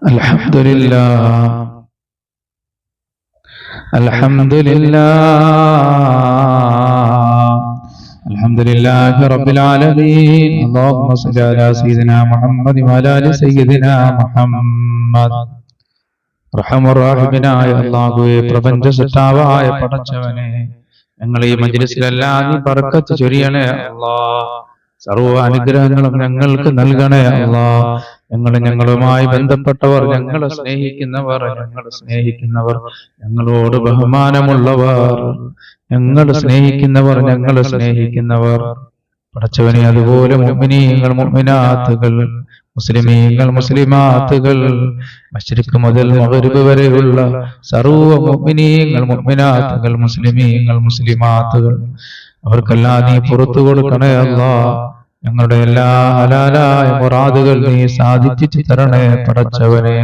الحمد لله الحمد لله رب العالمين. اللهم صل على سيدنا محمد وعلى آل سيدنا محمد. റഹ്മാനായ അല്ലാഹുവേ, പ്രപഞ്ച സൃഷ്ടാവായ പടച്ചവനെ, ഞങ്ങൾ ഈ മജ്ലിസിലെല്ലാം നീ ബർക്കത്ത് ചൊരിയണേ അല്ലാഹ്. സർവ്വ അനുഗ്രഹങ്ങളും ഞങ്ങൾക്ക് നൽകണേ അല്ലാഹ്. ഞങ്ങളുമായി ബന്ധപ്പെട്ടവർ, ഞങ്ങളെ സ്നേഹിക്കുന്നവർ, ഞങ്ങളോട് ബഹുമാനമുള്ളവർ, ഞങ്ങളെ സ്നേഹിക്കുന്നവർ പടച്ചവനെ, അതുപോലെ മുഅ്മിനീങ്ങൾ, മുഅ്മിനാത്തുകൾ, മുസ്ലിമീങ്ങൾ, മുസ്ലിമാത്തുകൾ, മശ്രിഖ് മുതൽ മഗ്രിബ് വരെയുള്ള സർവ്വ മുഅ്മിനീങ്ങൾ, മുഅ്മിനാത്തുകൾ, മുസ്ലിമീങ്ങൾ, മുസ്ലിമാത്തുകൾ, അവർക്കെല്ലാം നീ പുറത്തു കൊടുക്കണേ അല്ലാഹ്. ഞങ്ങളുടെ എല്ലാ ഹലാലായ മുറാദുകൾ നീ സാധിച്ചു തരണേ പടച്ചവനെ.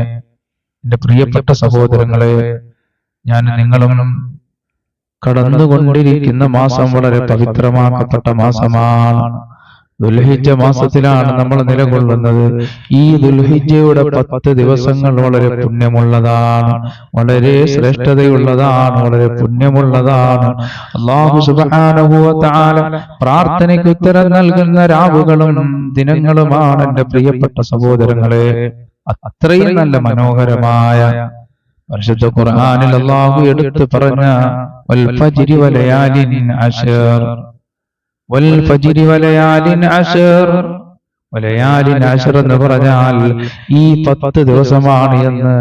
എന്റെ പ്രിയപ്പെട്ട സഹോദരങ്ങളെ, ഞാൻ നിങ്ങളും കടന്നുകൊണ്ടിരിക്കുന്ന മാസം വളരെ പവിത്രമാക്കപ്പെട്ട മാസമാണ്. ദുൽഹിജ്ജ മാസത്തിലാണ് നമ്മൾ നിലകൊള്ളുന്നത്. ഈ ദുൽഹിജ്ജയുടെ 10 ദിവസങ്ങൾ വളരെ പുണ്യമുള്ളതാണ്, വളരെ ശ്രേഷ്ഠതയുള്ളതാണ്, വളരെ പുണ്യമുള്ളതാണ്. അല്ലാഹു സുബ്ഹാനഹു വ തആല പ്രാർത്ഥനയ്ക്ക് ഉത്തരം നൽകുന്ന രാവുകളും ദിനങ്ങളുമാണ് എന്റെ പ്രിയപ്പെട്ട സഹോദരങ്ങളെ. അത്രയും നല്ല മനോഹരമായ പരിശുദ്ധ ഖുർആനിൽ അല്ലാഹു എടുത്തു പറഞ്ഞ വൽ ഫജ്രി വലയാലിൻ അശ്ർ, വൽ ഫജ്രി വലയാലിൻ അശ്ർ, വലയാലിൻ അശ്ർ എന്ന് പറഞ്ഞാൽ ഈ 10 ദിവസമാണ് എന്ന്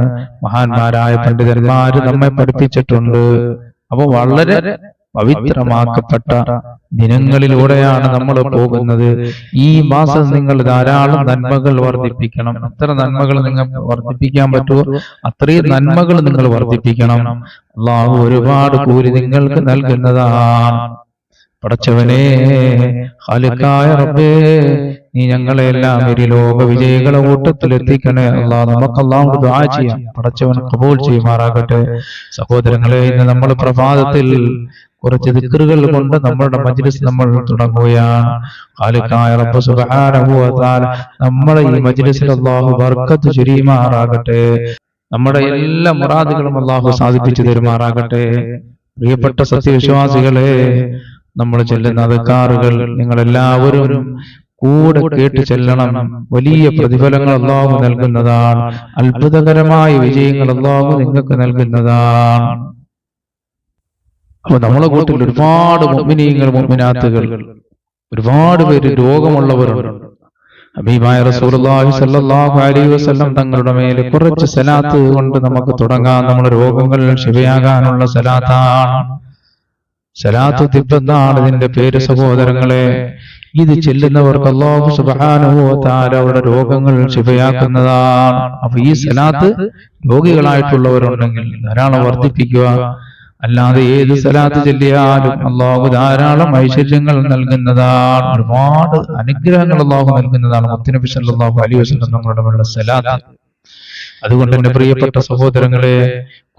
മഹാന്മാരായ പണ്ഡിതന്മാര് നമ്മെ പഠിപ്പിച്ചിട്ടുണ്ട്. അപ്പൊ വളരെ പവിത്രമാക്കപ്പെട്ട ദിനങ്ങളിലൂടെയാണ് നമ്മൾ പോകുന്നത്. ഈ മാസം നിങ്ങൾ ധാരാളം നന്മകൾ വർദ്ധിപ്പിക്കണം. എത്ര നന്മകൾ നിങ്ങൾക്ക് വർദ്ധിപ്പിക്കാൻ പറ്റുമോ അത്രയും നന്മകൾ നിങ്ങൾ വർദ്ധിപ്പിക്കണം. അല്ലാഹു ഒരുപാട് കൂലി നിങ്ങൾക്ക് നൽകുന്നതാണ്. പടച്ചവനെ, ഖാലിഖായ റബ്ബേ, നീ ഞങ്ങളെല്ലാം ഒരു ലോക വിജയികളെ കൂട്ടത്തിൽ എത്തിക്കണേ അല്ലാഹ്. നമുക്ക് അല്ലാഹു ദുആ ചെയ്യാം, പടച്ചവൻ ഖബൂൽ ചെയ്യുമാറാകട്ടെ. സഹോദരങ്ങളെ, ഇന്ന് നമ്മൾ പ്രഭാതത്തിൽ കുറച്ച് ദിക്റുകൾ കൊണ്ട് നമ്മുടെ മജ്ലിസ് നമ്മൾ തുടങ്ങുകയാണ്. ഖാലിഖായ റബ്ബ് സുബ്ഹാനഹു വ തആല നമ്മുടെ ഈ മജ്ലിസിൽ അല്ലാഹു ബർക്കത്ത് ചൊരിയുമാറാകട്ടെ. നമ്മുടെ എല്ലാ മുറാദുകളും അല്ലാഹു സാധിപ്പിച്ചു തരുമാറാകട്ടെ. പ്രിയപ്പെട്ട സത്യവിശ്വാസികളെ, നമ്മൾ ചെല്ലുന്ന അദ്കാറുകൾ നിങ്ങളെല്ലാവരും കൂടെ കേട്ട് ചെല്ലണം. വലിയ പ്രതിഫലങ്ങൾ അല്ലാഹു നൽകുന്നതാണ്. അത്ഭുതകരമായ വിജയങ്ങൾ അല്ലാഹു നിങ്ങൾക്ക് നൽകുന്നതാണ്. അപ്പൊ നമ്മളെ കൂട്ടിൽ ഒരുപാട് മുഅ്മിനീങ്ങൾ, മുഅ്മിനാത്തുകൾ, ഒരുപാട് പേര് രോഗമുള്ളവരുണ്ട്. ഹബീബായ റസൂലുള്ളാഹി സ്വല്ലല്ലാഹു അലൈഹി വസല്ലം തങ്ങളുടെ മേൽ കുറച്ച് സലാത്ത് കൊണ്ട് നമുക്ക് തുടങ്ങാം. നമ്മുടെ രോഗങ്ങൾ ശിഫയാകാനുള്ള സലാത്താണ്. സലാത്തു തിബ് എന്നാണ് ഇതിന്റെ പേര്. സഹോദരങ്ങളെ, ഇത് ചെല്ലുന്നവർക്ക് അല്ലാഹു സുബ്ഹാനഹു വ തആല അവരുടെ രോഗങ്ങൾ ശിഫയാക്കുന്നതാണ്. അപ്പൊ ഈ സലാത്ത് രോഗികളായിട്ടുള്ളവരുണ്ടെങ്കിൽ ധാരാളം വർദ്ധിപ്പിക്കുക. അല്ലാതെ ഏത് സലാത്ത് ചൊല്ലിയാലും അല്ലാഹു ധാരാളം ഐശ്വര്യങ്ങൾ നൽകുന്നതാണ്, ഒരുപാട് അനുഗ്രഹങ്ങൾ അല്ലാഹു നൽകുന്നതാണ്. മുത്തുനബി സല്ലല്ലാഹു അലൈഹി വസല്ലം നമ്മുടെ മേലുള്ള സലാത്ത്. അതുകൊണ്ട് എന്റെ പ്രിയപ്പെട്ട സഹോദരങ്ങളെ,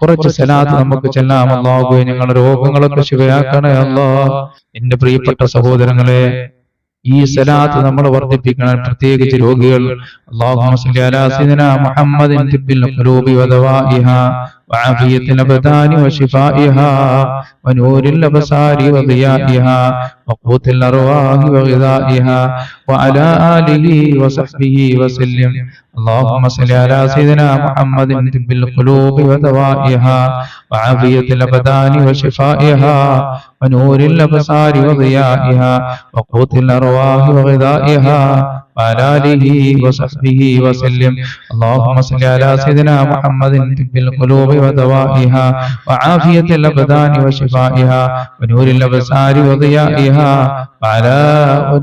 കുറച്ച് സലാത്ത് നമുക്ക് ചെല്ലാം. അല്ലാഹുവേ, ഞങ്ങളുടെ രോഗങ്ങളൊക്കെ ശിഫയാക്കണേ അല്ലാഹ്. എന്റെ പ്രിയപ്പെട്ട സഹോദരങ്ങളെ, ഈ സലാത്ത് നമ്മൾ വർദ്ധിപ്പിക്കണം. പ്രത്യേകിച്ച് രോഗികൾ. അല്ലാഹുമ്മ സ്വല്ലി അലാ സയ്യിദിനാ മുഹമ്മദിൻ തിബ്ബിൽ ഖുലൂബി വദവാഇഹാ വആഫിയത്തിൽ അബ്ദാനി വശിഫാഇഹാ വനൂരിൽ അബ്സാരി വദിയാഇഹാ വഖൂത്തിൽ അർവാഹി വഗിദാഇഹാ വഅലാ ആലിഹി വസഹ്ബിഹി വസല്ലം. اللهم صل على سيدنا محمد طب القلوب ودوائها وعافية الأبدان وشفائها ونور الأبصار وضيائها وقوت الأرواح وغذائها وعلى آله وصحبه وسلم. اللهم صل على سيدنا محمد طب القلوب ودوائها وعافية الأبدان وشفائها ونور الأبصار وضيائها وعلى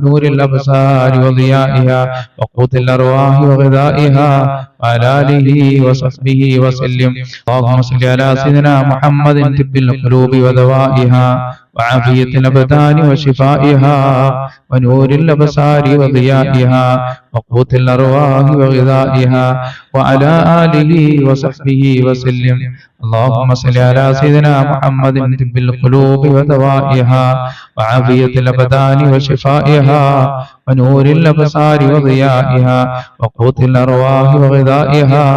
نور الأبصار وضيائها وقوت الأرواح وغذائها وعلى آله وصحبه وسلم. اللهم صل على سيدنا محمد طب القلوب ودوائها وعافية الأبدان وشفائها ونور الأبصار وضيائها وقوت الأرواح وغذائها وعلى آله وصحبه وسلم. اللهم صل على سيدنا محمد طب القلوب ودوائها وعافية الأبدان وشفائها ونور الأبصار وضيائها وقوت الأرواح وغذائها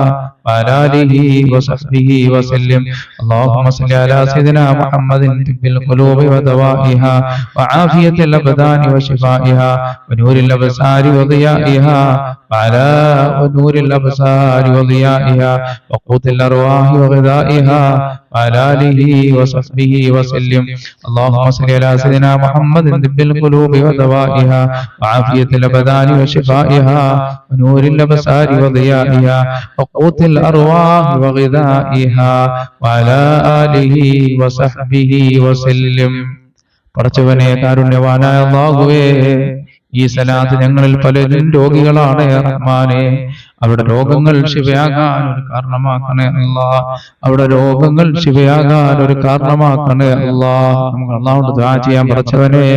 وعلى آله وصحبه وسلم. اللهم صل على سيدنا محمد طب القلوب ودوائها وعافية الأبدان وشفائها ونور الأبصار وضيائها وعلى ونور الأبصار وضيائها وقوت الأرواح وغذائها وعلى آله وصحبه وسلم. اللهم صل على سيدنا محمد طب القلوب ودوائها وعافية الأبدان وشفائها ونور الأبصار وضيائها وقوت الأرواح وغذائها وعلى آله وصحبه وسلم. പടച്ചവനെ കാരുണ്യവാനായ അല്ലാഹുവേ, ഈ സലാത്ത് ഞങ്ങളിൽ പലരും രോഗികളാണ് റഹ്മാനെ. അവിടെ രോഗങ്ങൾ ശിവയാകാൻ ഒരു കാരണമാക്കണേ അല്ലാഹ്. അവിടെ രോഗങ്ങൾ ശിവയാകാൻ ഒരു കാരണമാക്കണേ അല്ലാഹ്. നമുക്ക് അല്ലാഹുവോട് ദുആ ചെയ്യാൻ. പടച്ചവനെ,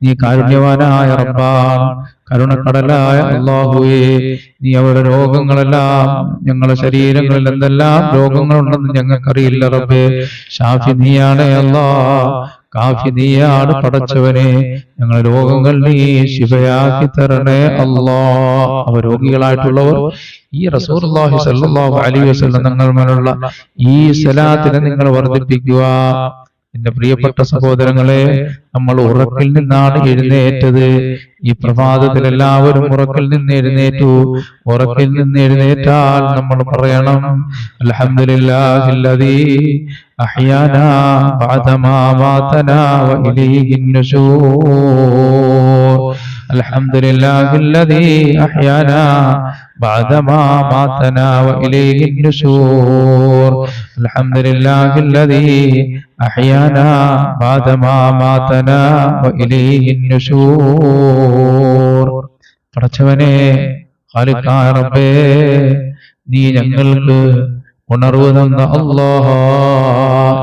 നീ കാരുണ്യവാനായ റബ്ബാണ്, കരുണക്കടലായ അല്ലാഹുവേ, നീ അവിടെ രോഗങ്ങളെല്ലാം, ഞങ്ങളുടെ ശരീരങ്ങളിൽ എന്തെല്ലാം രോഗങ്ങളുണ്ടെന്ന് ഞങ്ങൾക്കറിയില്ല റബ്ബേ. ഷാഫി നീയാണ് അല്ലാഹ്, കാഫി നീയാണ് പടച്ചവനെ. ഞങ്ങളുടെ രോഗങ്ങൾ നീ ശിഫയാക്കി തരണേ അല്ലാഹ്. അവ രോഗികളായിട്ടുള്ളവർ ഈ റസൂലുള്ളാഹി സ്വല്ലല്ലാഹു അലൈഹി വസല്ലം തങ്ങളുള്ള ഈ സലാത്തിനെ നിങ്ങൾ വർദ്ധിപ്പിക്കുക. എന്റെ പ്രിയപ്പെട്ട സഹോദരങ്ങളെ, നമ്മൾ ഉറക്കിൽ നിന്നാണ് എഴുന്നേറ്റത്. ഈ പ്രഭാതത്തിൽ എല്ലാവരും ഉറക്കിൽ നിന്ന് എഴുന്നേറ്റു. ഉറക്കിൽ നിന്ന് എഴുന്നേറ്റാൽ നമ്മൾ പറയണം അൽഹംദുലില്ലാഹില്ലദീ അഹ്യാനാ ബഅദമാ മാതനാ വഇലൈഹിൻ നുശൂർ. അൽഹംദുലില്ലാഹില്ലദീ അഹ്യാനാ ബഅദമാ മാതനാ വഇലൈഹിൻ നുശൂർ. അൽഹംദുലില്ലാഹില്ലദീ അഹ്യാനാ ബഅദമാ മാതനാ വഇലൈഹിൻ നുശൂർ. പടച്ചവനെ, ഖാലിഖായ റബ്ബേ, നീ ഞങ്ങൾക്ക് ഉണർവ് തന്ന അല്ലാഹ്.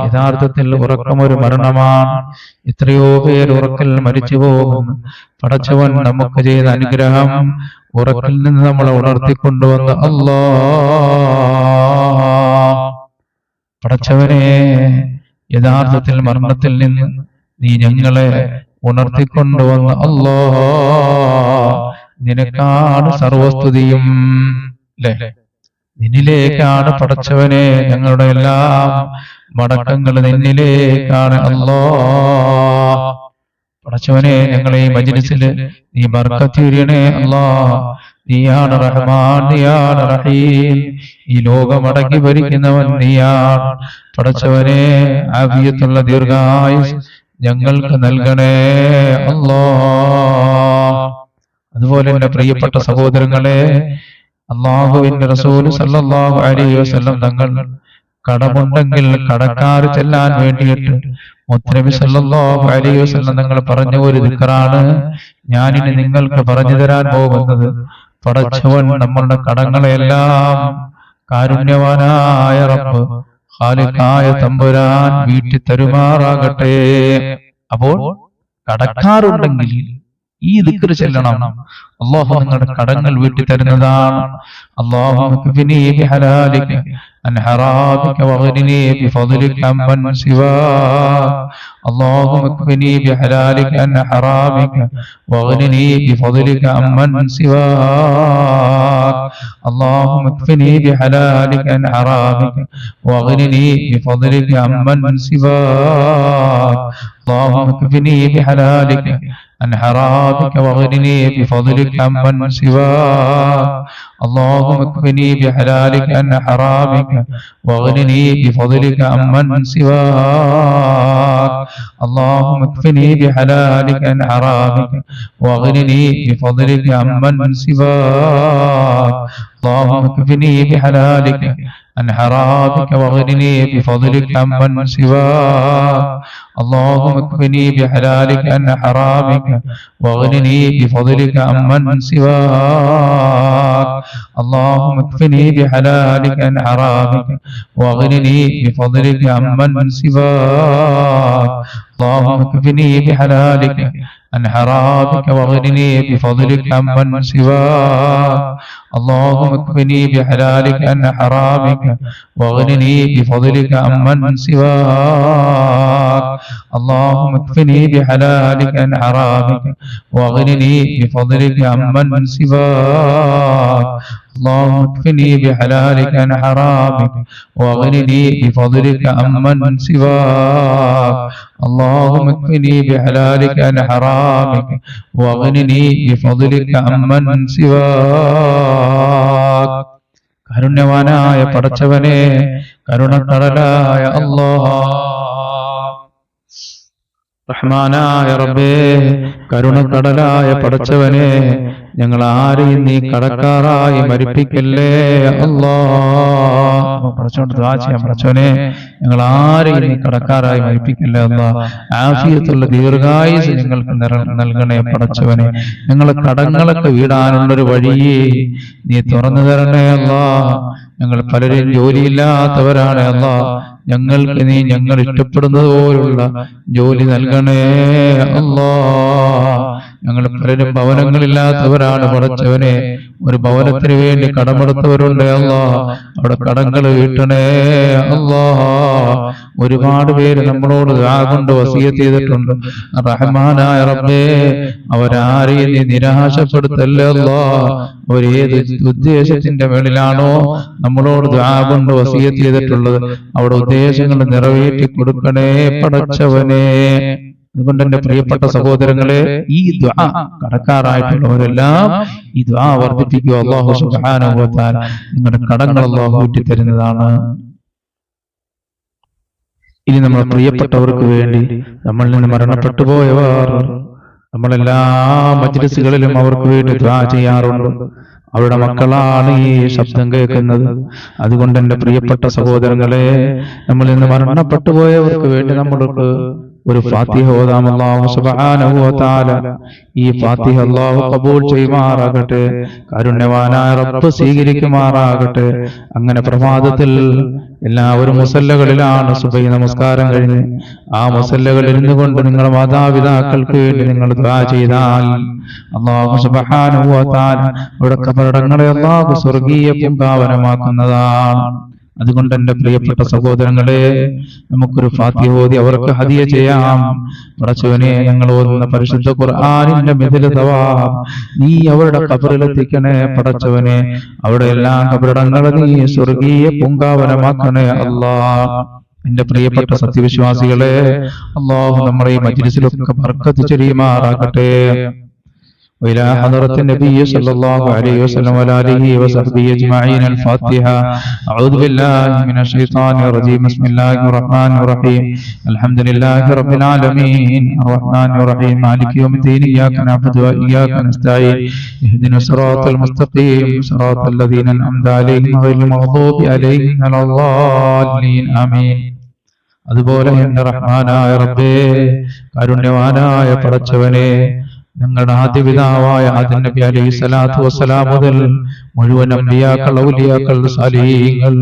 യഥാർത്ഥത്തിൽ ഉറക്കമൊരു മരണമാണ്. എത്രയോ പേര് ഉറക്കിൽ മരിച്ചു പോകുന്നു. പടച്ചവൻ നമുക്ക് ചെയ്ത അനുഗ്രഹം, ഉറക്കിൽ നിന്ന് നമ്മളെ ഉണർത്തിക്കൊണ്ടുവന്ന അല്ലാഹ്. പടച്ചവനെ, യഥാർത്ഥത്തിൽ മരണത്തിൽ നിന്ന് നീ ഞങ്ങളെ ഉണർത്തിക്കൊണ്ടുവന്ന അല്ലാഹ്. നിനക്കാണ് സർവസ്തുതിയും. നിന്നിലേക്കാണ് പടച്ചവനെ ഞങ്ങളുടെ എല്ലാം മടക്കങ്ങൾ നിന്നിലേക്കാണ് അല്ലാഹ്. പടച്ചവനെ, ഞങ്ങളെ ഈ മജ്‌ലിസിൽ നീ ബർക്കത്ത് ചൊരിയണേ അല്ലാഹ്. നീയാണ് റഹ്മാൻ, നീയാണ് റഹീം. ഈ ലോകമടക്കി ഭരിക്കുന്നവൻ നീയാണ്. പടച്ചവനെ, ആഫിയത്തുള്ള ദീർഘായുസ് ഞങ്ങൾക്ക് നൽകണേ അല്ലാഹ്. അതുപോലെ എന്റെ പ്രിയപ്പെട്ട സഹോദരങ്ങളെ, അല്ലാഹുവിന്റെ റസൂൽ സല്ലല്ലാഹു അലൈഹി വസല്ലം തങ്ങൾ കടമുണ്ടെങ്കിൽ കടക്കാർ ചെല്ലാൻ വേണ്ടിയിട്ട് മുത്തനബി സല്ലല്ലാഹു അലൈഹി വസല്ലം തങ്ങൾ പറഞ്ഞ ഒരു ദിക്റാണ് ഞാനിനി നിങ്ങൾക്ക് പറഞ്ഞു തരാൻ പോകുന്നത്. പടച്ചവൻ നമ്മളുടെ കടങ്ങളെല്ലാം കാരുണ്യവാനായ റബ്ബ് ഖാലിഖായ തമ്പുരാൻ വീട്ടി തരുമാറാകട്ടെ. അപ്പോൾ കടക്കാറുണ്ടെങ്കിൽ ഈ ദിക്ർ ചെല്ലണം. അല്ലാഹു നിങ്ങളുടെ കടങ്ങൾ വീട്ടി തരുന്നതാണ്. അല്ലാഹുമ്മ ക്ഫിനി ബിഹലാലിക അൻ ഹറാമിക വഗ്നിനി ബിഫദ്ലിക അമ്മൻ സിവാക. അല്ലാഹുമ്മ ക്ഫിനി ബിഹലാലിക അൻ ഹറാമിക വഗ്നിനി ബിഫദ്ലിക അമ്മൻ സിവാക. അല്ലാഹുമ്മ ക്ഫിനി ബിഹലാലിക അൻ ഹറാമിക വഗ്നിനി ബിഫദ്ലിക അമ്മൻ സിവാക. അല്ലാഹുമ്മ ക്ഫിനി ബിഹലാലിക عن حرامك واغنني بفضلك عمن سواك. اللهم اكفني بحلالك عن حرامك واغنني بفضلك عمن سواك. اللهم اكفني بحلالك عن حرامك واغنني بفضلك عمن سواك. اللهم اكفني بحلالك عن حرامك واغنني بفضلك عمن سواك. اللهم اكفني بحلالك عن حرامك واغنني بفضلك عمن سواك. اللهم اكفني بحلالك عن حرامك واغنني بفضلك عمن سواك. اللهم اكفني بحلالك عن حرامك واغنني بفضلك عمن سواك اللهم اكفني بحلالك عن حرامك واغنني بفضلك عمن سواك اللهم اكفني بحلالك عن حرامك واغنني بفضلك عمن سواك اللهم اكفني بحلالك عن حرامك واغنني بفضلك عمن سواك اللهم اكفني بحلالك عن حرامك واغنني بفضلك عمن سواك കരുണ്യവാനായ പടച്ചവനെ കരുണക്കടലായ അല്ലാഹ് റഹ്മാനായ റബ്ബേ കരുണക്കടലായ പടച്ചവനെ ഞങ്ങൾ ആരെയും നീ കടക്കാറായി മരിപ്പിക്കല്ലേ അല്ലാഹ് പടച്ചവനോട് ദുആ ചെയ്യാം പടച്ചവനെ ഞങ്ങൾ ആരെയും നീ കടക്കാറായി മരിപ്പിക്കല്ലേ അല്ലാഹ് ആഫിയത്തുള്ള ദീർഘായുസ് ഞങ്ങൾക്ക് നൽകണേ പടച്ചവനെ ഞങ്ങളെ കടങ്ങളൊക്കെ വീടാനുള്ളൊരു വഴി നീ തുറന്നു തരണേ അല്ലാഹ് ഞങ്ങൾ പലരും ജോലിയില്ലാത്തവരാണ് അല്ലാഹ് ഞങ്ങൾക്ക് നീ ഞങ്ങൾ ഇഷ്ടപ്പെടുന്നത് പോലുള്ള ജോലി നൽകണേ അല്ലാഹ് ഞങ്ങൾ പലരും ഭവനങ്ങളില്ലാത്തവരാണ് പടച്ചവനെ ഒരു ഭവനത്തിന് വേണ്ടി കടമെടുത്തവരുണ്ട് അല്ലാഹ് അവിടെ കടങ്ങൾ വീട്ടണേ അല്ലാഹ് ഒരുപാട് പേര് നമ്മളോട് ദുആ കൊണ്ട് വസിയത്ത് ചെയ്തിട്ടുണ്ട് റഹ്മാനായ റബ്ബേ അവരാരെയും നീ നിരാശപ്പെടുത്തല്ലേ അല്ലാഹ് അവരേത് ഉദ്ദേശത്തിന്റെ മേളിലാണോ നമ്മളോട് ദുആ കൊണ്ട് വസിയത്ത് ചെയ്തിട്ടുള്ളത് അവിടെ ഉദ്ദേശങ്ങൾ നിറവേറ്റി കൊടുക്കണേ പടച്ചവനെ അതുകൊണ്ട് എന്റെ പ്രിയപ്പെട്ട സഹോദരങ്ങളെ ഈ ദുആ കടക്കാറായിട്ടുള്ളവരെല്ലാം ഈ ദുആ വർദ്ധിപ്പിക്കുക അല്ലാഹു സുബ്ഹാനഹു വ തആല നിങ്ങളുടെ കടങ്ങൾ അല്ലാഹു വീട്ടി തരുന്നതാണ് ഇനി നമ്മുടെ പ്രിയപ്പെട്ടവർക്ക് വേണ്ടി നമ്മളിൽ നിന്ന് മരണപ്പെട്ടു പോയവർ നമ്മളെല്ലാ മജ്ലിസുകളിലും അവർക്ക് വേണ്ടി ദുആ ചെയ്യാറുണ്ട് അവരുടെ മക്കളാണ് ഈ ശബ്ദം കേൾക്കുന്നത് അതുകൊണ്ട് എന്റെ പ്രിയപ്പെട്ട സഹോദരങ്ങളെ നമ്മളിൽ നിന്ന് മരണപ്പെട്ടു പോയവർക്ക് വേണ്ടി നമ്മൾക്ക് ഒരു ഫാത്തിഹ ഓതാം അല്ലാഹു സുബ്ഹാനഹു വ തആല ഈ ഫാത്തിഹ അല്ലാഹു ഖബൂൽ ചെയ്യുമാറാകട്ടെ കാരുണ്യവാനായ റബ്ബ് സ്വീകരിക്കുമാറാകട്ടെ അങ്ങനെ പ്രഭാതത്തിൽ എല്ലാവരും മുസല്ലകളിലാണ് സുബഹി നമസ്കാരം കഴിഞ്ഞ് ആ മുസല്ലകളിൽ ഇരുന്നുകൊണ്ട് നിങ്ങളുടെ മാതാപിതാക്കൾക്ക് വേണ്ടി നിങ്ങൾ ദുആ ചെയ്താൽ അല്ലാഹു സുബ്ഹാനഹു വ തആല അവരുടെ ഖബറടങ്ങളെ അല്ലാഹു സ്വർഗീയ പൂങ്കാവനമാക്കുന്നതാണ് അതുകൊണ്ട് എന്റെ പ്രിയപ്പെട്ട സഹോദരങ്ങളെ നമുക്കൊരു ഫാത്തിഹ ഓതി അവർക്ക് ഹദിയ ചെയ്യാം പടച്ചവനെ ഞങ്ങൾ ഓതുന്ന പരിശുദ്ധ ഖുർആനിന്റെ മിഥില തവാബ് നീ അവരുടെ ഖബറിലെത്തിക്കണേ പടച്ചവനെ അവിടെ എല്ലാ ഖബറടങ്ങളും നീ സ്വർഗീയ പൂങ്കാവനമാക്കണേ അല്ലാഹ് എന്റെ പ്രിയപ്പെട്ട സത്യവിശ്വാസികളെ അല്ലാഹു നമ്മുടെ ഈ മജ്ലിസിലൊക്കെ ബർക്കത്ത് ചൊരിയുമാറാകട്ടെ وإلى حضرة النبي صلى الله عليه وسلم وعلى آله وصحبه أجمعين الفاتحة أعوذ بالله من الشيطان الرجيم بسم الله الرحمن الرحيم الحمد لله رب العالمين الرحمن الرحيم مالك يوم الدين إياك نعبد وإياك نستعين اهدنا الصراط المستقيم صراط الذين أنعمت عليهم غير المغضوب عليهم ولا الضالين آمين അതുപോലെ എന്റെ റഹ്മാനായ റബ്ബേ കാരുണ്യവാനായ പടച്ചവനെ ഞങ്ങളുടെ ആദ്യ പിതാവായ ആദം നബി അലൈഹി സ്വലാത്തു വസ്സലാം മുതൽ മുഴുവൻ അമ്പിയാക്കൾ ഔലിയാക്കൾ സാലിഹീങ്ങൾ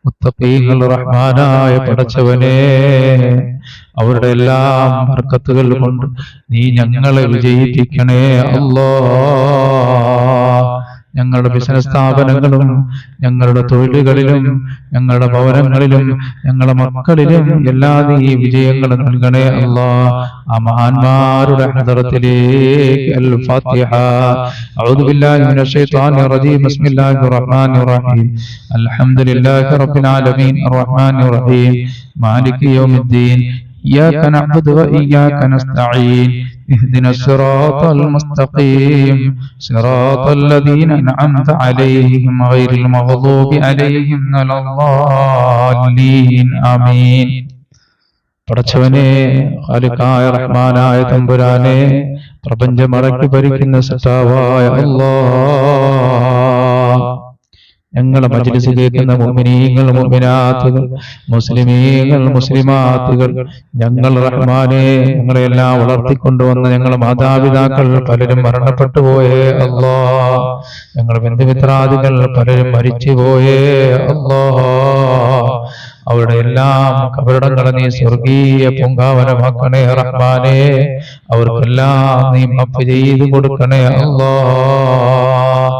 മുത്തഖീങ്ങൾ റഹ്മാനായ പടച്ചവനെ അവരുടെ എല്ലാം ബർക്കത്തുകൾ കൊണ്ട് നീ ഞങ്ങളെ വിജയിപ്പിക്കണേ അല്ലാഹ് ഞങ്ങളുടെ ബിസിനസ് സ്ഥാപനങ്ങളും ഞങ്ങളുടെ തൊഴിലുകളിലും ഞങ്ങളുടെ ഭവനങ്ങളിലും ഞങ്ങളുടെ മക്കളിലും എല്ലാ നീ വിജയങ്ങളും നൽകണേ അല്ലാഹ് ആ മഹാന്മാരുടെ ഹദറത്തിലേക്ക് അൽ ഫാത്തിഹ അഊദു ബില്ലാഹി മിനശ് ശൈത്വാനിർ റജീം ബിസ്മില്ലാഹിർ റഹ്മാനിർ റഹീം അൽഹംദുലില്ലാഹി റബ്ബിൽ ആലമീൻ അർറഹ്മാനിർ റഹീം മാലികി യൗമിദ്ദീൻ إياك نعبد وإياك نستعين اهدنا الصراط المستقيم صراط الذين أنعمت عليهم غير المغضوب عليهم ولا الضالين آمين പടച്ചവനെ ഖാലിഖായ റഹ്മാനായ തമ്പുരാനെ പ്രപഞ്ചമടക്കി ഭരിക്കുന്ന സത്താവായ അല്ലാഹ് ഞങ്ങളെ മജ്ലിസ് കേൾക്കുന്ന മുഅ്മിനീങ്ങൾ മുഅ്മിനാത്തുകൾ മുസ്ലിമീങ്ങൾ മുസ്ലിമാത്തുകൾ ഞങ്ങൾ റഹ്മാനെ ഞങ്ങളെല്ലാം വളർത്തിക്കൊണ്ടുവന്ന ഞങ്ങളെ മാതാപിതാക്കൾ പലരും മരണപ്പെട്ടു പോയേ അല്ലാഹ് ഞങ്ങളുടെ ബന്ധുമിത്രാദികൾ പലരും മരിച്ചു പോയേ അല്ലാഹ് അവരുടെ എല്ലാം കബറിടങ്ങളെ നീ സ്വർഗീയ പൂങ്കാവനമാക്കണേ റഹ്മാനേ. അവർക്കെല്ലാം നീ മാഫ് ചെയ്തു കൊടുക്കണേ അല്ലാഹു.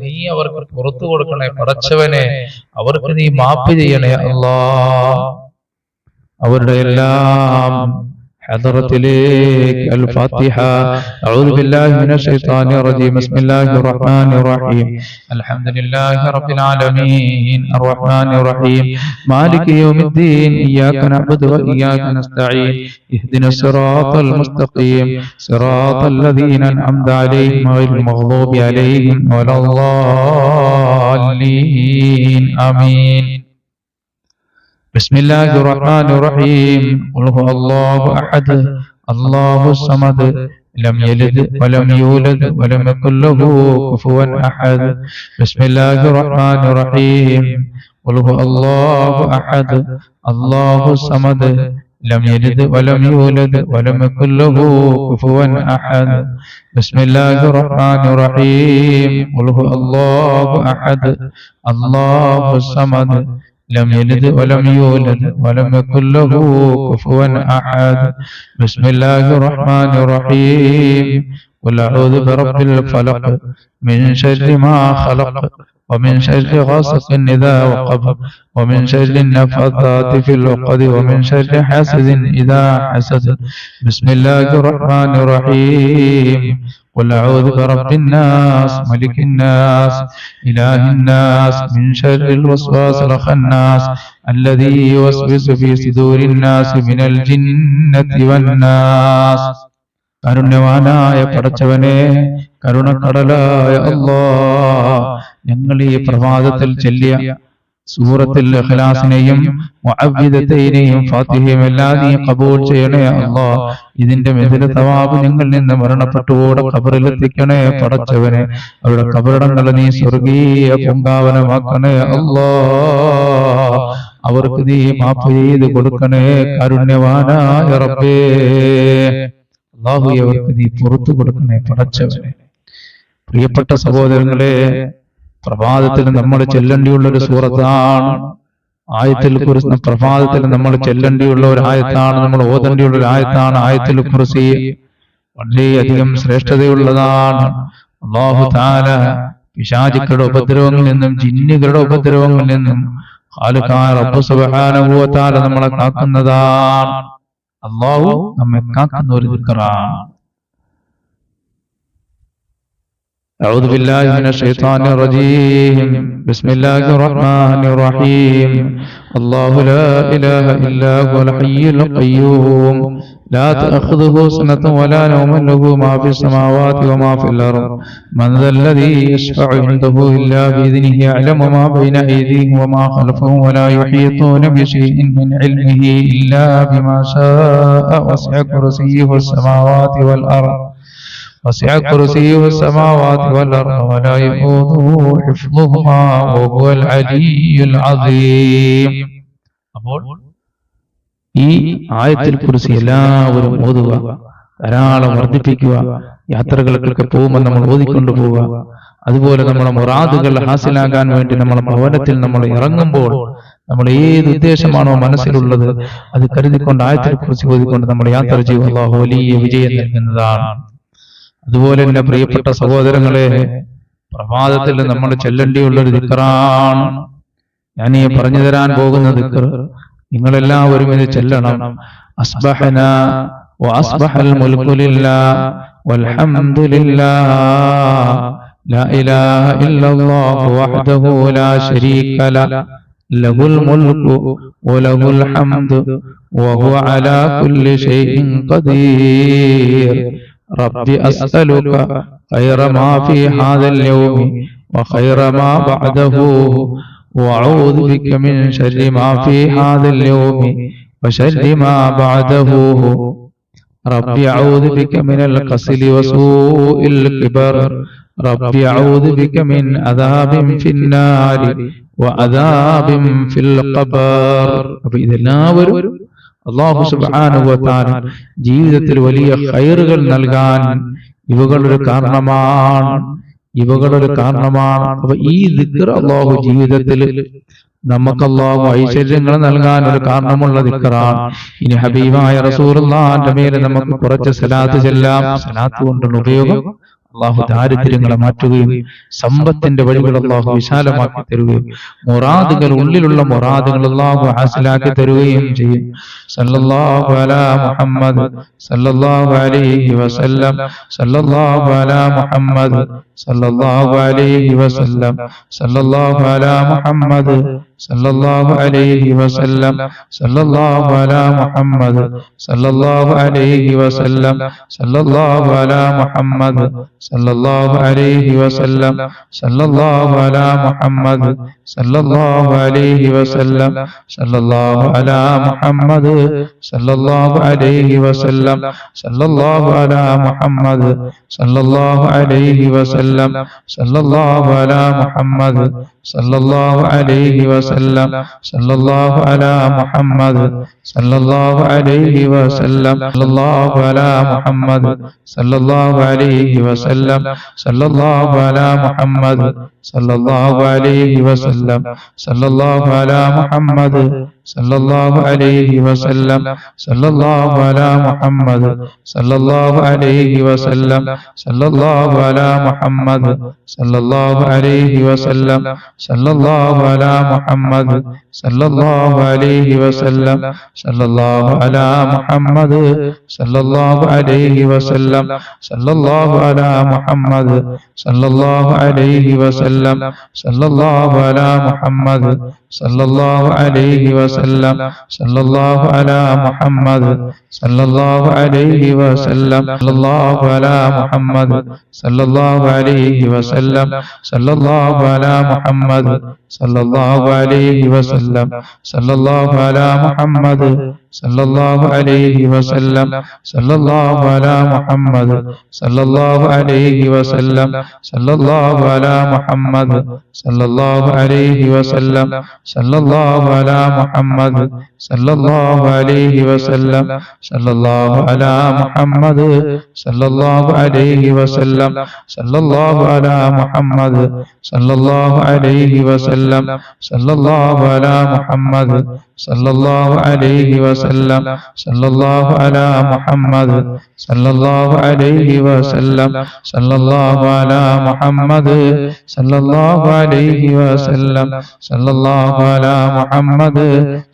നീ അവർക്ക് പുറത്തു കൊടുക്കണേ പടച്ചവനെ. അവർക്ക് നീ മാഫ് ചെയ്യണേ അല്ലാഹ്. അവരുടെ എല്ലാം حضرتك الفاتحة. أعوذ بالله من الشيطان الرجيم. بسم الله الرحمن الرحيم. الحمد لله رب العالمين الرحمن الرحيم مالك يوم الدين. إياك نعبد وإياك نستعين. اهدنا الصراط المستقيم صراط الذين أنعمت عليهم غير المغضوب عليهم ولا الضالين آمين. بسم الله الرحمن الرحيم. قل هو الله أحد الله الصمد لم يلد ولم يولد ولم يكن له كفوا أحد. بسم الله الرحمن الرحيم. قل هو الله أحد الله الصمد لم يلد ولم يولد ولم يكن له كفوا أحد. بسم الله الرحمن الرحيم. قل هو الله أحد الله الصمد لم يلد ولم يولد ولم يكن له كفوا أحد. بسم الله الرحمن الرحيم. قل أعوذ برب الفلق من شر ما خلق ومن شر غاسق إذا وقب ومن شر النفاثات في العقد ومن شر حاسد إذا حسد. بسم الله الرحمن الرحيم. قل أعوذ برب الناس ملك الناس إله الناس من شر الوسواس الخناس الذي يوسوس في صدور الناس من الجنة والناس. കരുണ്യവാനായ പടച്ചവനെ, കരുണക്കടലായ അല്ലാഹ്, ഞങ്ങൾ ഈ പ്രഭാതത്തിൽ ചൊല്ലിയ സൂറത്തുൽ ഇഖ്ലാസിനെയും മുഅവ്വിദതൈനെയും ഫാത്തിഹയും എല്ലാം നീ ഖബൂൽ ചെയ്യണേ അല്ലാഹ്. ഇതിന്റെ മെതിൽ തവാബ് ഞങ്ങളിൽ നിന്ന് മരണപ്പെട്ടുകൂടെ ഖബറിലെത്തിക്കണേ പടച്ചവനെ. അവരുടെ ഖബറിടങ്ങളെ നീ സ്വർഗീയ പൂങ്കാവനമാക്കണേ അല്ലാഹ്. അവർക്ക് നീ മാഫ് ചെയ്ത് കൊടുക്കണേ കാരുണ്യവാനായ റബ്ബേ. അല്ലാഹു അവർക്ക് നീ പുറത്തു കൊടുക്കണേ പടച്ചവനെ. പ്രിയപ്പെട്ട സഹോദരങ്ങളെ, പ്രഭാതത്തിൽ നമ്മൾ ചെല്ലേണ്ടിയുള്ള ഒരു സൂറത്താണ് ആയത്തുൽ കുർസി. പ്രഭാതത്തിൽ നമ്മൾ ചെല്ലേണ്ടിയുള്ള ഒരു ആയത്താണ്, നമ്മൾ ഓതേണ്ടിയുള്ള ഒരു ആയത്താണ് ആയത്തുൽ കുർസി. വളരെയധികം ശ്രേഷ്ഠതയുള്ളതാണ്. അല്ലാഹു തആല പിശാചുക്കളുടെ ഉപദ്രവങ്ങളിൽ നിന്നും ജിന്നുകളുടെ ഉപദ്രവങ്ങളിൽ നിന്നും ഖാലിഖായ റബ്ബ് സുബ്ഹാനഹു വ തആല നമ്മളെ കാക്കുന്നതാണ്. അല്ലാഹു നമ്മെ കാക്കുന്ന ഒരു ദിക്റാണ്. أعوذ بالله من الشيطان الرجيم. بسم الله الرحمن الرحيم. الله لا إله إلا هو الحي القيوم لا تأخذه سنة ولا نوم له ما في السماوات وما في الأرض من ذا الذي يشفع عنده إلا بإذنه يعلم ما بين أيديهم وما خلفهم ولا يحيطون بشيء من علمه إلا بما شاء وسع كرسيه السماوات والأرض وسع كرسيه السماوات والأرض ولا يؤوده حفظهما وهو العلي العظيم. അപ്പോൾ ഈ ആയത്തുൽ കുർസി എല്ലാവരും ഓതുക, ധാരാളം വർദ്ധിപ്പിക്കുക. യാത്രകൾക്കൊക്കെ പോകുമ്പോൾ നമ്മൾ ഓതിക്കൊണ്ടു പോവുക. അതുപോലെ നമ്മുടെ മുറാദുകൾ ഹാസിലാകാൻ വേണ്ടി നമ്മളെ ഭവനത്തിൽ നമ്മൾ ഇറങ്ങുമ്പോൾ നമ്മൾ ഏത് ഉദ്ദേശമാണോ മനസ്സിലുള്ളത് അത് കരുതിക്കൊണ്ട് ആയത്തുൽ കുർസി ഓതിക്കൊണ്ട് നമ്മൾ യാത്ര ചെയ്യുക. അല്ലാഹു വലിയ വിജയം നൽകുന്നതാണ്. അതുപോലെ എന്റെ പ്രിയപ്പെട്ട സഹോദരങ്ങളെ, പ്രഭാതത്തിൽ നമ്മൾ ചെല്ലേണ്ടിയുള്ള ഒരു ദിക്റാണ് ഞാൻ ഈ പറഞ്ഞു തരാൻ പോകുന്ന ദിക്ർ. നിങ്ങളെല്ലാവരും ഇത് ചെല്ലണം. അസ്ബഹനാ വഅസ്ബഹൽ മുൽക്കു ലില്ലാഹ് വൽഹംദുലില്ലാഹ് ലാ ഇലാഹ ഇല്ലല്ലാഹു വഹ്ദഹു ലാ ശരീക ലഹുൽ മുൽക്കു വലഹുൽ ഹംദു വഹുവ അലാ കുല്ലി ഷൈഇൻ ഖദീർ. ربي أسألك خير ما في هذا اليوم وخير ما بعده وأعوذ بك من شر ما في هذا اليوم وشر ما بعده. ربي أعوذ بك من الكسل وسوء الكبر. ربي أعوذ بك من عذاب في النار وعذاب في القبر. അല്ലാഹു സുബ്ഹാനഹു വ തആല ജീവിതത്തിൽ വലിയ ഖൈറുകൾ നൽകാൻ ഇവകളൊരു കാരണമാണ്. അപ്പൊ ഈ ദിക്ർ അല്ലാഹു ജീവിതത്തിൽ നമുക്ക് അല്ലാഹു ഐശ്വര്യങ്ങൾ നൽകാൻ ഒരു കാരണമുള്ള ദിക്റാണ്. ഇനി ഹബീബായ റസൂലുള്ളാഹിന്റെ മേൽ നമുക്ക് കുറച്ച് സലാത്ത് ചെല്ലാം. സലാത്ത് കൊണ്ടുള്ള ഉപയോഗം അള്ളാഹു ദാരിദ്ര്യങ്ങളെ മാറ്റുകയും സമ്പത്തിന്റെ വഴികൾ അള്ളാഹു വിശാലമാക്കി തരുകയും മുറാദുകൾ ഉള്ളിലുള്ള മുറാദുകൾ അള്ളാഹു ഹാസിലാക്കി തരുകയും ചെയ്യും. സല്ലല്ലാഹു അലാ മുഹമ്മദ് സല്ലല്ലാഹു അലൈഹി വസല്ലം സല്ലല്ലാഹു അലാ മുഹമ്മദ് സല്ലല്ലാഹു അലൈഹി വസല്ലം സല്ലല്ലാഹു അലാ മുഹമ്മദ് സല്ലല്ലാഹു അലൈഹി വസല്ലം സല്ലല്ലാഹു അലാ മുഹമ്മദ് സല്ലല്ലാഹു അലൈഹി വസല്ലം സല്ലല്ലാഹു അലാ മുഹമ്മദ് സല്ലല്ലാഹു അലൈഹി വസല്ലം സല്ലല്ലാഹു അലാ മുഹമ്മദ് സല്ലല്ലാഹു അലൈഹി വസല്ലം സല്ലല്ലാഹു അലാ മുഹമ്മദ് സല്ലല്ലാഹു അലൈഹി വസല്ലം സല്ലല്ലാഹു അലാ മുഹമ്മദ് സല്ലല്ലാഹു അലൈഹി വസല്ലം സല്ലല്ലാഹു അലാ മുഹമ്മദ് സല്ലല്ലാഹു അലൈഹി വസല്ലം സല്ലല്ലാഹു അലാ മുഹമ്മദ് സല്ലല്ലാഹു അലൈഹി വസല്ലം സല്ലല്ലാഹു അലാ മുഹമ്മദ് സല്ലല്ലാഹു അലൈഹി വസല്ലം സല്ലല്ലാഹു അലാ മുഹമ്മദ് സല്ലല്ലാഹു അലൈഹി വസല്ലം സല്ലല്ലാഹു അലാ മുഹമ്മദ് സല്ലല്ലാഹു അലൈഹി വസല്ലം സല്ലല്ലാഹു അലാ മുഹമ്മദ് സല്ലല്ലാഹു അലൈഹി വസല്ലം സല്ലല്ലാഹു അലാ മുഹമ്മദ് സല്ലല്ലാഹു അലൈഹി വസല്ലം സല്ലല്ലാഹു അലാ മുഹമ്മദ് സല്ലല്ലാഹു അലൈഹി വസല്ലം സല്ലല്ലാഹു അലാ മുഹമ്മദ് സല്ലല്ലാഹു അലൈഹി വസല്ലം സല്ലല്ലാഹു അലാ മുഹമ്മദ് സല്ലല്ലാഹു അലൈഹി വസല്ലം സല്ലല്ലാഹു അലാ മുഹമ്മദ് സല്ലല്ലാഹു അലൈഹി വസല്ലം സല്ലല്ലാഹു അലാ മുഹമ്മദ് സല്ലല്ലാഹു അലൈഹി വസല്ലം സല്ലല്ലാഹു അലാ മുഹമ്മദ് സല്ലല്ലാഹു അലൈഹി വസല്ലം സല്ലല്ലാഹു അലാ മുഹമ്മദ് സല്ലല്ലാഹു അലൈഹി വസല്ലം സല്ലല്ലാഹു അലാ മുഹമ്മദ് സല്ലല്ലാഹു അലൈഹി വസല്ലം സല്ലല്ലാഹു അലാ മുഹമ്മദ് സല്ലല്ലാഹു അലൈഹി വസല്ലം സല്ലല്ലാഹു അലാ മുഹമ്മദ് സല്ലല്ലാഹു അലൈഹി വസല്ലം സല്ലല്ലാഹു അലാ മുഹമ്മദ് സല്ലല്ലാഹു അലൈഹി വസല്ലം സല്ലല്ലാഹു അലാ മുഹമ്മദ് സല്ലല്ലാഹു അലൈഹി വസല്ലം സല്ലല്ലാഹു അലാ മുഹമ്മദ് സല്ലല്ലാഹു അലൈഹി വസല്ലം സല്ലല്ലാഹു അലാ മുഹമ്മദ് സല്ലല്ലാഹു അലൈഹി വസല്ലം സല്ലല്ലാഹു അലാ മുഹമ്മദ് സല്ലല്ലാഹു അലൈഹി വസല്ലം സല്ലല്ലാഹു അലാ മുഹമ്മദ് സല്ലല്ലാഹു അലൈഹി വസല്ലം സല്ലല്ലാഹു അലാ മുഹമ്മദ്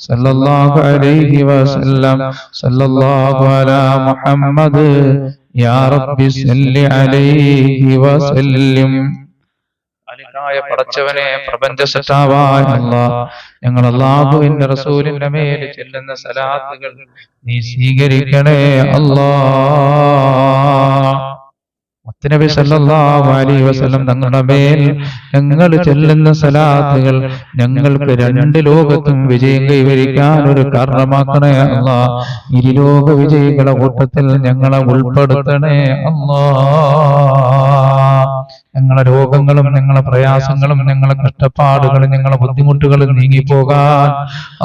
സല്ലല്ലാഹു അലൈഹി വസല്ലം സല്ലല്ലാഹു അലാ മുഹമ്മദ് യാ റബ്ബി സല്ലി അലൈഹി വസല്ലിം. അലിനായ പടച്ചവനെ, പ്രപഞ്ച സൃഷ്ടാവായ അല്ലാഹ്, ഞങ്ങൾ അല്ലാഹുവിന്റെ റസൂലിന്റെ മേൽ ചെല്ലുന്ന സലാത്തുകൾ നീ സ്വീകരിക്കണേ അല്ലാഹ്. മുത്തനബി സല്ലല്ലാഹു അലൈഹി വസല്ലം തങ്ങളുടെ മേൽ ഞങ്ങൾ ചെല്ലുന്ന സലാത്തുകൾ ഞങ്ങൾക്ക് രണ്ട് ലോകത്തും വിജയം കൈവരിക്കാൻ ഒരു കാരണമാക്കണേ അല്ലാഹ്. ഇരുലോക വിജയികളെ കൂട്ടത്തിൽ ഞങ്ങളെ ഉൾപ്പെടുത്തണേ അല്ലാഹ്. ഞങ്ങളെ രോഗങ്ങളും ഞങ്ങളെ പ്രയാസങ്ങളും ഞങ്ങളെ കഷ്ടപ്പാടുകളും ഞങ്ങളെ ബുദ്ധിമുട്ടുകളും നീങ്ങിപ്പോകാൻ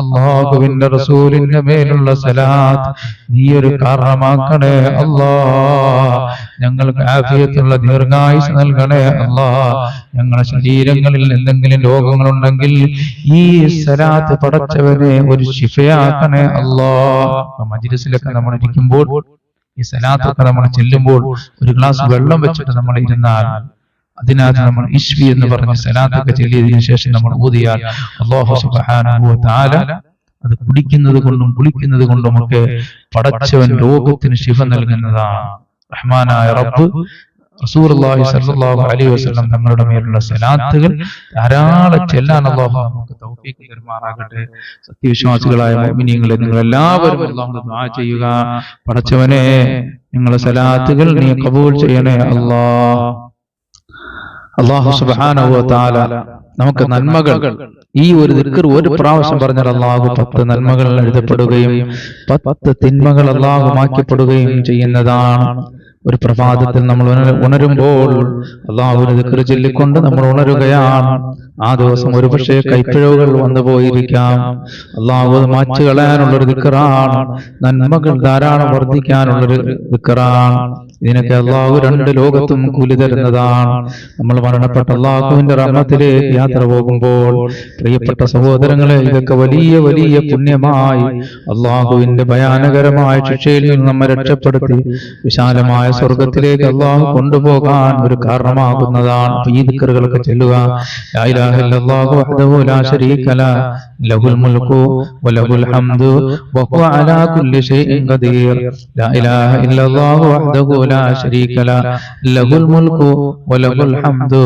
അല്ലാഹുവിന്റെ റസൂലിന്റെ മേലുള്ള സലാത്ത് നീ ഒരു കാരണമാക്കണേ അല്ലാഹ്. ഞങ്ങൾക്ക് ആഫിയത്തുള്ള ദീർഘായുസ് നൽകണേ അല്ലാഹ്. ഞങ്ങളുടെ ശരീരങ്ങളിൽ എന്തെങ്കിലും രോഗങ്ങളുണ്ടെങ്കിൽ ഈ സലാത്ത് പടച്ചവനെ ഒരു ശിഫയാക്കണേ അല്ലാഹ്. മജ്‌ലിസിലൊക്കെ നമ്മൾ ഇരിക്കുമ്പോൾ ഈ സലാത്തൊക്കെ നമ്മൾ ചെല്ലുമ്പോൾ ഒരു ഗ്ലാസ് വെള്ളം വെച്ചിട്ട് നമ്മൾ ഇരുന്നാൽ അതിനകത്ത് നമ്മൾ ഇശ്വി എന്ന് പറഞ്ഞ സലാത്തൊക്കെ ചൊല്ലിയതിനു ശേഷം നമ്മൾ ഊതിയാൽ അല്ലാഹു സുബ്ഹാനഹു വ തആല അത് കുടിക്കുന്നത് കൊണ്ടും കുളിക്കുന്നത് കൊണ്ടും ഒക്കെ പടച്ചവൻ രോഗത്തിന് ശിഫ നൽകുന്നതാണ്. റഹ്മാനായ റബ്ബ് റസൂലുള്ളാഹി സ്വല്ലല്ലാഹു അലൈഹി വസല്ലം തങ്ങളുടെ മേലുള്ള സലാത്തുകൾ ധാരാളം ചെല്ലാൻ അല്ലാഹു നമുക്ക് തൗഫീഖ് തരുമാറാകട്ടെ. സത്യവിശ്വാസികളായ മുഅ്മിനീങ്ങളെ, നിങ്ങൾ എല്ലാവരും അല്ലാഹുവോട് ദുആ ചെയ്യുക. പടച്ചവനെ, നിങ്ങളുടെ സലാത്തുകൾ നീ ഖബൂൽ ചെയ്യണേ അല്ലാഹ്. അല്ലാഹു സുബ്ഹാനഹു വ തആല നമുക്ക് നന്മകൾ, ഈ ഒരു ദിക്ർ ഒരു പ്രാവശ്യം പറഞ്ഞാൽ അല്ലാഹു 10 നന്മകൾ എഴുതപ്പെടുകയും 10 തിന്മകൾ അല്ലാഹു മായ്ക്കപ്പെടുകയും ചെയ്യുന്നതാണ്. ഒരു പ്രഭാതത്തിൽ നമ്മൾ ഉണരുമ്പോൾ അല്ലാഹുവിനെ ദിക്ർ ചൊല്ലിക്കൊണ്ട് നമ്മൾ ഉണരുകയാണ്. ആ ദിവസം ഒരുപക്ഷെ കൈപ്പിഴവുകൾ വന്നു പോയിരിക്കാം. അല്ലാഹു മായ്ച്ചു കളയാനുള്ളൊരു ദിക്റാണ്. നന്മകൾ ധാരാളം വർദ്ധിക്കാനുള്ളൊരു ദിക്റാണ്. ഇതിനൊക്കെ അള്ളാഹു രണ്ട് ലോകത്തും കൂലി തരുന്നതാണ്. നമ്മൾ മരണപ്പെട്ട അള്ളാഹുവിന്റെ റഹ്മത്തിലേക്ക് യാത്ര പോകുമ്പോൾ പ്രിയപ്പെട്ട സഹോദരങ്ങളെ, ഇതൊക്കെ വലിയ വലിയ പുണ്യമായി അള്ളാഹുവിന്റെ ഭയാനകരമായ ശിക്ഷയിൽ നിന്ന് നമ്മെ രക്ഷപ്പെടുത്തി വിശാലമായ സ്വർഗത്തിലേക്ക് അള്ളാഹു കൊണ്ടുപോകാൻ ഒരു കാരണമാകുന്നതാണ്. ഈ ദിക്റുകളൊക്കെ ചൊല്ലുക. ലാ ഇലാഹ ഇല്ലല്ലാഹു വഹ്ദഹു ലാ ശരീക ലഹു ലഹുൽ മുൽക്കു വലഹുൽ ഹംദു വഹുവ അലാ കുല്ലി ഷൈഇൻ ഖദീർ. ലാ ഇലാഹ ഇല്ലല്ലാഹു വഹ്ദഹു ലാ ശരീക ലഹു ലഹുൽ മുൽക്കു വലഹുൽ ഹംദു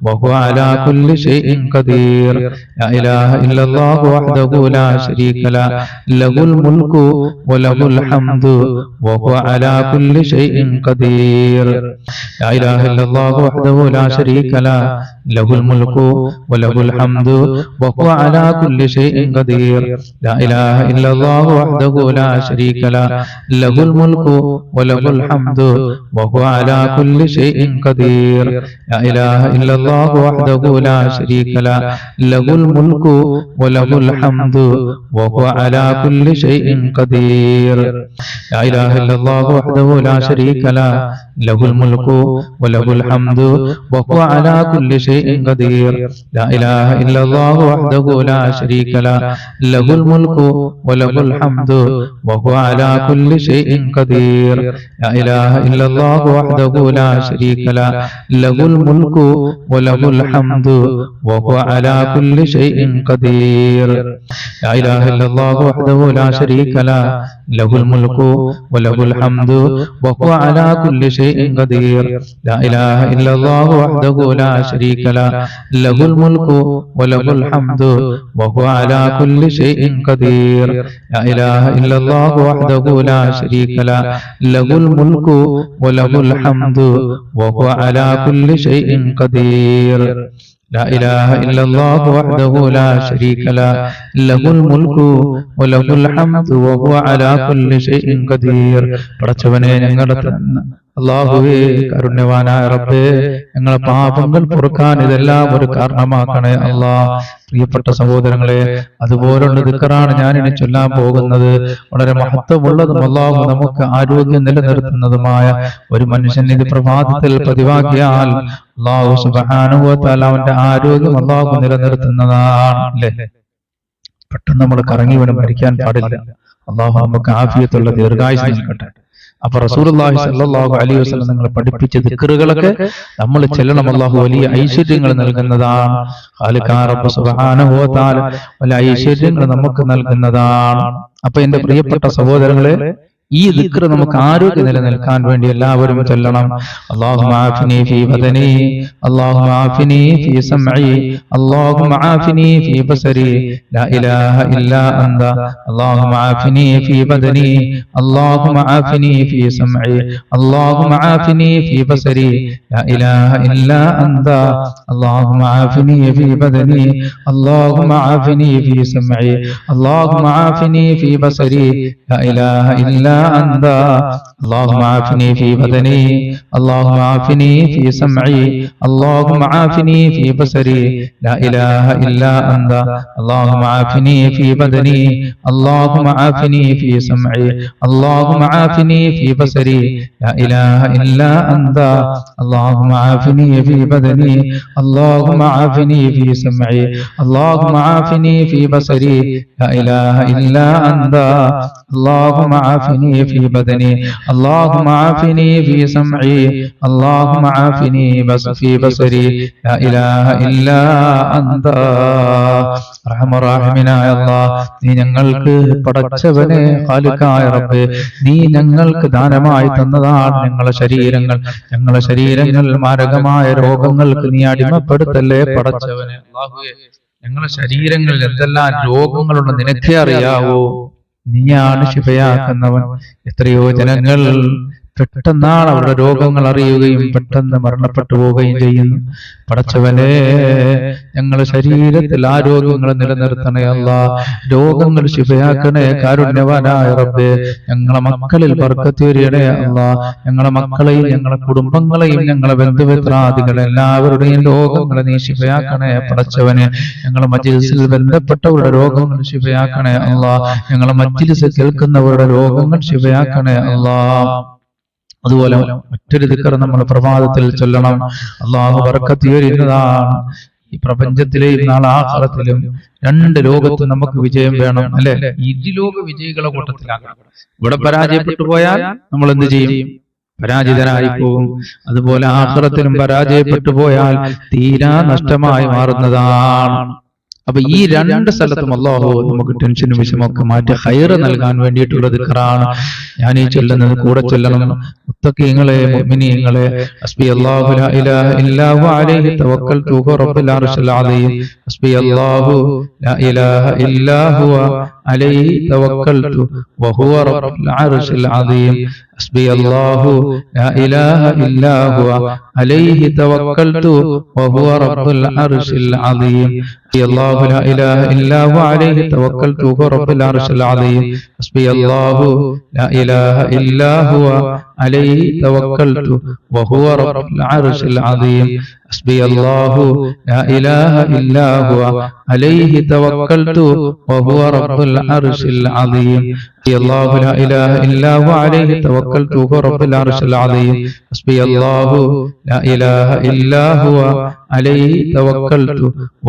വഹുവ അലാ കുല്ലി ഷൈഇൻ ഖദീർ. ലാ ഇലാഹ ഇല്ലല്ലാഹു വഹ്ദഹു ലാ ശരീക ലഹു ലഹുൽ മുൽക്കു വലഹുൽ ഹംദു വഹുവ അലാ കുല്ലി ഷൈഇൻ ഖദീർ. ലാ ഇലാഹ ഇല്ലല്ലാഹു വഹ്ദഹു ലാ ശരീക ലഹു ലഹുൽ മുൽക്കു വലഹുൽ ഹംദു വഹുവ അലാ കുല്ലി ഷൈഇൻ ഖദീർ. ലാ ഇലാഹ ഇല്ലല്ലാഹു വഹ്ദഹു ലാ ശരീക ലഹു ലഹുൽ മുൽക്കു വലഹുൽ ഹംദു വഹുവ അലാ കുല്ലി ഷൈഇൻ ഖദീർ. ലാ ഇലാഹ ഇല്ലല്ലാഹു വഹ്ദഹു ലാ ശരീക ലഹു ലഹുൽ മുൽക്കു വലഹുൽ ഹംദു വഹുവ അലാ കുല്ലി ഷൈഇൻ ഖദീർ. ലാ ഇലാഹ ഇല്ലല്ലാഹു വഹ്ദഹു ലാ ശരീക ലഹു ലഹുൽ മുൽക്കു വലഹുൽ ഹംദു വഹുവ അലാ കുല്ലി ഷൈഇൻ ഖദീർ. ലാ ഇലാഹ ഇല്ലല്ലാഹു വഹ്ദഹു ലാ ശരീക ലഹു ലഹുൽ മുൽക്കു വലഹുൽ ഹംദു വഹുവ അലാ കുല്ലി ഷൈഇൻ ഖദീർ. ലാ ഇലാഹ ഇല്ലല്ലാഹു വഹ്ദഹു ലാ ശരീക ലഹു ലഹുൽ മുൽക്കു വലഹുൽ ഹംദു വഹുവ അലാ കുല്ലി ഷൈഇൻ ഖദീർ. ലാ ഇലാഹ ഇല്ലല്ലാഹു വഹ്ദഹു ലാ ശരീക ലഹു ലഹുൽ മുൽക്കു വലഹുൽ ഹംദു വഹുവ അലാ കുല്ലി ഷൈഇൻ ഖദീർ. ലാ ഇലാഹ ഇല്ലല്ലാഹു വഹ്ദഹു ലാ ശരീക ലഹു ലഹുൽ മുൽക്കു വലഹുൽ ഹംദു വഹുവ അലാ കുല്ലി ഷൈഇൻ ഖദീർ. ലാ ഇലാഹ ഇല്ലല്ലാഹു വഹ്ദഹു ലാ ശരീക ലഹു ലഹുൽ മുൽക്കു വലഹുൽ ഹംദു വഹുവ അലാ കുല്ലി ഷൈഇൻ ഖദീർ. لا إله إلا الله وحده لا شريك له له الملك وله الحمد وهو على كل شيء قدير. പടച്ചവനെ, ഞങ്ങളുടെ അല്ലാഹുവേ, കാരുണ്യവാനായ റബ്ബേ, ഞങ്ങളെ പാപങ്ങൾ പൊറുക്കാൻ ഇതെല്ലാം ഒരു കാരണമാക്കണേ അല്ലാഹ്. പ്രിയപ്പെട്ട സഹോദരങ്ങളെ, അതുപോലുള്ള ദിക്റാണ് ഞാൻ ഇനി ചൊല്ലാൻ പോകുന്നത്. വളരെ മഹത്വമുള്ളതും അല്ലാഹു നമുക്ക് ആരോഗ്യം നിലനിർത്തുന്നതുമായ ഒരു മനുഷ്യൻ ഇത് പ്രഭാതത്തിൽ പതിവാക്കിയാൽ അല്ലാഹു സുബ്ഹാനഹു വ തആല അവന്റെ ആരോഗ്യം അല്ലാഹു നിലനിർത്തുന്നതാണ്. അല്ലേ? പെട്ടെന്ന് നമ്മൾ കറങ്ങി വീണ് മരിക്കാൻ പാടില്ല. അല്ലാഹു നമുക്ക് ആഫിയത്തുള്ള ദീർഘായുസ്സ് നൽകട്ടെ. അപ്പൊ റസൂലുള്ളാഹി സ്വല്ലല്ലാഹു അലൈഹി വസല്ലം നിങ്ങൾ പഠിപ്പിച്ച ദിക്റുകളൊക്കെ നമ്മൾ ചെല്ലണം. അല്ലാഹു വലിയ ഐശ്വര്യങ്ങൾ നൽകുന്നതാണ്. ഖാലിഖായ റബ്ബ് സുബ്ഹാനഹു വ തആല വലിയ ഐശ്വര്യങ്ങൾ നമുക്ക് നൽകുന്നതാണ്. അപ്പൊ എന്റെ പ്രിയപ്പെട്ട സഹോദരങ്ങളെ, ഈ ദിക്ർ നമുക്ക് ആരോഗ്യം നിലനിൽക്കാൻ വേണ്ടി എല്ലാവരും ചൊല്ലണം. അല്ലാഹുമ്മ ആഫിനി ഫീ ബദനി, അല്ലാഹുമ്മ ആഫിനി ഫീ സമഇ, അല്ലാഹുമ്മ ആഫിനി ഫീ ബസരി, ലാ ഇലാഹ ഇല്ലാ അന്ത. അല്ലാഹുമ്മ ആഫിനി ഫീ ബദനി, അല്ലാഹുമ്മ ആഫിനി ഫീ സമഇ, അല്ലാഹുമ്മ ആഫിനി ഫീ ബസരി, ലാ ഇലാഹ ഇല്ലാ അന്ത. അല്ലാഹുമ്മ ആഫിനി ഫീ ബദനി, അല്ലാഹുമ്മ ആഫിനി ഫീ സമഇ, അല്ലാഹുമ്മ ആഫിനി ഫീ ബസരി, ലാ ഇലാഹ ഇല്ലാ أنت. اللهم عافني في بدني، اللهم عافني في سمعي، اللهم عافني في بصري، لا إله إلا أنت. اللهم عافني في بدني، اللهم عافني في سمعي، اللهم عافني في بصري، لا إله إلا أنت. اللهم عافني في بدني، اللهم عافني في سمعي، اللهم عافني في بصري، لا إله إلا أنت. اللهم عافني في بدني، اللهم عافني في سمعي، اللهم عافني في بصري، لا إله إلا أنت. റഹ്മാൻ റഹീമായ അല്ലാഹ്, നീ ഞങ്ങൾക്ക് പടച്ചവനെ ഖാലിഖായ റബ്ബേ, നീ ഞങ്ങൾക്ക് ദാനമായി തന്നതാണ് ഞങ്ങളെ ശരീരങ്ങൾ മാരകമായ രോഗങ്ങൾക്ക് നീ അടിമപ്പെടുത്തല്ലേ പടച്ചവനെ. അല്ലാഹുവേ, ഞങ്ങളെ ശരീരങ്ങളിൽ എന്തെല്ലാം രോഗങ്ങളുണ്ട് നിനക്കേ അറിയാവൂ. നീയാണ് ശിഫയാക്കുന്നവൻ. എത്രയോ ജനങ്ങൾ പെട്ടെന്നാണ് അവരുടെ രോഗങ്ങൾ അറിയുകയും പെട്ടെന്ന് മരണപ്പെട്ടു പോവുകയും ചെയ്യുന്നു. പടച്ചവനെ, ഞങ്ങളുടെ ശരീരത്തിൽ ആരോഗ്യങ്ങൾ നിലനിർത്തണേ അല്ലാഹ്. രോഗങ്ങൾ ശിഫയാക്കണേ കാരുണ്യവാനായ റബ്ബേ. ഞങ്ങളെ മക്കളിൽ ബർക്കത്ത് ചൊരിയണേ അല്ലാഹ്. ഞങ്ങളെ മക്കളെയും ഞങ്ങളെ കുടുംബങ്ങളെയും ഞങ്ങളെ ബന്ധുമിത്രാദികളെ എല്ലാവരുടെയും രോഗങ്ങളെ നീ ശിഫയാക്കണേ പടച്ചവനെ. ഞങ്ങളെ മജ്ലിസിൽ ബന്ധപ്പെട്ടവരുടെ രോഗങ്ങൾ ശിഫയാക്കണേ അല്ലാഹ്. ഞങ്ങളെ മജ്ലിസ് കേൾക്കുന്നവരുടെ രോഗങ്ങൾ ശിഫയാക്കണേ അല്ലാഹ്. അതുപോലെ മറ്റൊരു ദിക്ർ നമ്മൾ പ്രഭാതത്തിൽ ചൊല്ലണം. അല്ലാഹു ബർക്കത്ത് ചൊരിയുന്നതാണ്. ഈ പ്രപഞ്ചത്തിലെയും നാളെ ആഖിറത്തിലും രണ്ട് ലോകത്ത് നമുക്ക് വിജയം വേണം, അല്ലെ? ഇരുലോക വിജയികളെ കൂട്ടത്തിലാകണം. ഇവിടെ പരാജയപ്പെട്ടു പോയാൽ നമ്മൾ എന്ത് ചെയ്യും? പരാജിതനായി പോകും. അതുപോലെ ആഖിറത്തിലും പരാജയപ്പെട്ടു പോയാൽ തീരാ നഷ്ടമായി മാറുന്നതാണ്. അപ്പൊ ഈ രണ്ട് സ്ഥലത്തും അല്ലാഹു നമുക്ക് ടെൻഷനും വിഷമൊക്കെ മാറ്റി ഖൈർ നൽകാൻ വേണ്ടിയിട്ടുള്ള ദിക്റാണ് ഞാൻ ഈ ചൊല്ലുന്നത്. കൂടെ ചൊല്ലണം. മുത്തഖീങ്ങളെ, മുഅ്മിനീങ്ങളെ, ഹസ്ബി അല്ലാഹു ലാ ഇലാഹ ഇല്ലാ ഹു അലൈഹി തവക്കൽതു വഹുവ റബ്ബുൽ അർശിൽ അദീം. ഹസ്ബി അല്ലാഹു ലാ ഇലാഹ ഇല്ലാ ഹുവ അലൈഹി തവക്കൽതു വഹുവ റബ്ബുൽ അർശിൽ അദീം. ഹസ്ബി അല്ലാഹു ലാ ഇലാഹ ഇല്ലാ ഹുവ അലൈഹി തവക്കൽതു വഹുവ റബ്ബുൽ അർശിൽ അദീം. الله لا إله إلا هو عليه توكلت وهو رب العرش العظيم. حسبي الله لا إله إلا هو عليه توكلت وهو رب العرش العظيم. حسبي الله لا إله إلا هو عليه توكلت وهو رب العرش العظيم. حسبي الله لا إله إلا هو عليه توكلت وهو رب العرش العظيم. حسبي الله لا إله إلا هو عليه توكلت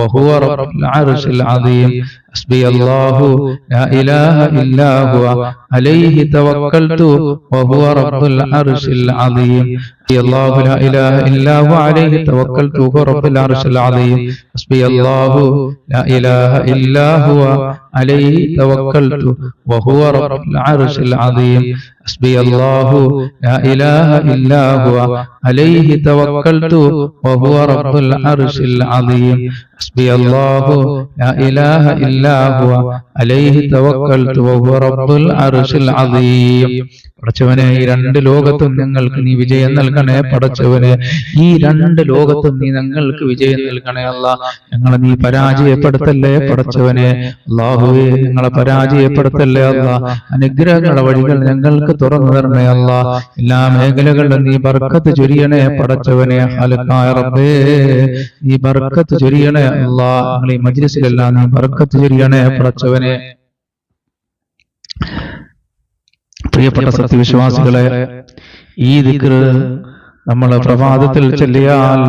وهو رب العرش العظيم. حسبي الله لا إله إلا هو عليه توكلت وهو رب العرش العظيم. حسبي الله لا إله إلا هو عليه توكلت وهو رب العرش العظيم. حسبي الله لا إله إلا هو عليه توكلت وهو رب العرش العظيم. حسبي الله لا إله إلا هو عليه توكلت وهو رب العرش العظيم. حسبي الله لا إله إلا هو عليه توكلت وهو رب العرش العظيم. പടച്ചവനെ, ഈ രണ്ട് ലോകത്തും ഞങ്ങൾക്ക് നീ വിജയം നൽകണേ പടച്ചവനെ. ഈ രണ്ട് ലോകത്തും നീ ഞങ്ങൾക്ക് വിജയം നൽകണേ അല്ലാ. ഞങ്ങളെ നീ പരാജയപ്പെടുത്തല്ലേ പടച്ചവനെ. അല്ലാഹുവേ, ഞങ്ങളെ പരാജയപ്പെടുത്തല്ലേ അല്ലാ. അനുഗ്രഹങ്ങളുടെ വഴികൾ ഞങ്ങൾക്ക് തുറന്നു തരണേ അല്ലാ. എല്ലാ മേഖലകളിലും നീ ബർക്കത്ത് ചൊരിയണേ പടച്ചവനെ. ഖാലിഖായ റബ്ബേ, നീ ബർക്കത്ത് ചൊരിയണേ അല്ലാ. ഞങ്ങൾ ഈ മജ്ലിസിലെല്ലാം നീ ബർക്കത്ത് ചൊരിയണേ പടച്ചവനെ. പ്രിയപ്പെട്ട സത്യവിശ്വാസികളെ, ഈ ദിക്ർ നമ്മൾ പ്രഭാതത്തിൽ ചൊല്ലിയാൽ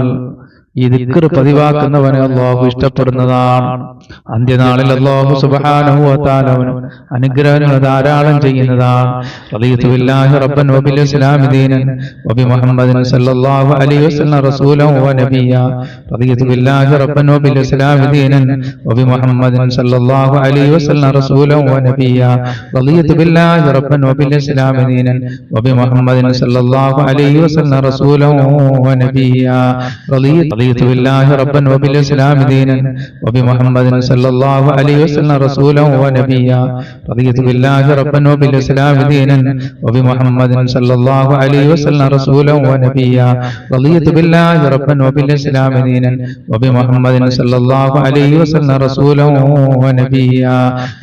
ഈ ദിക്ർ പതിവാക്കുന്നവന് അല്ലാഹു ഇഷ്ടപ്പെടുന്നതാണ്. അന്ത്യനാളിൽ അല്ലാഹു സുബ്ഹാനഹു വ തആല അനുഗ്രഹങ്ങൾ ധാരാളം ചെയ്യുന്നതാണ്. റളിയതു ബില്ലാഹി റബ്ബൻ വബിൽ ഇസ്ലാമി ദീനൻ വബി മുഹമ്മദിൻ സല്ലല്ലാഹു അലൈഹി വസല്ലം റസൂലൻ വ നബിയ്യ. റളിയതു ബില്ലാഹി റബ്ബൻ വബിൽ ഇസ്ലാമി ദീനൻ വബി മുഹമ്മദിൻ സല്ലല്ലാഹു അലൈഹി വസല്ലം റസൂലൻ വ നബിയ്യ. റളിയതു ബില്ലാഹി റബ്ബൻ വബിൽ ഇസ്ലാമി ദീനൻ വബി മുഹമ്മദിൻ സല്ലല്ലാഹു അലൈഹി വസല്ലം റസൂലൻ വ നബിയ്യ. رضيت بالله ربا وبالإسلام دينا وبمحمد صلى الله عليه وسلم رسولا ونبيا. رضيت بالله ربا وبالإسلام دينا وبمحمد صلى الله عليه وسلم رسولا ونبيا. رضيت بالله ربا وبالإسلام دينا وبمحمد صلى الله عليه وسلم رسولا ونبيا.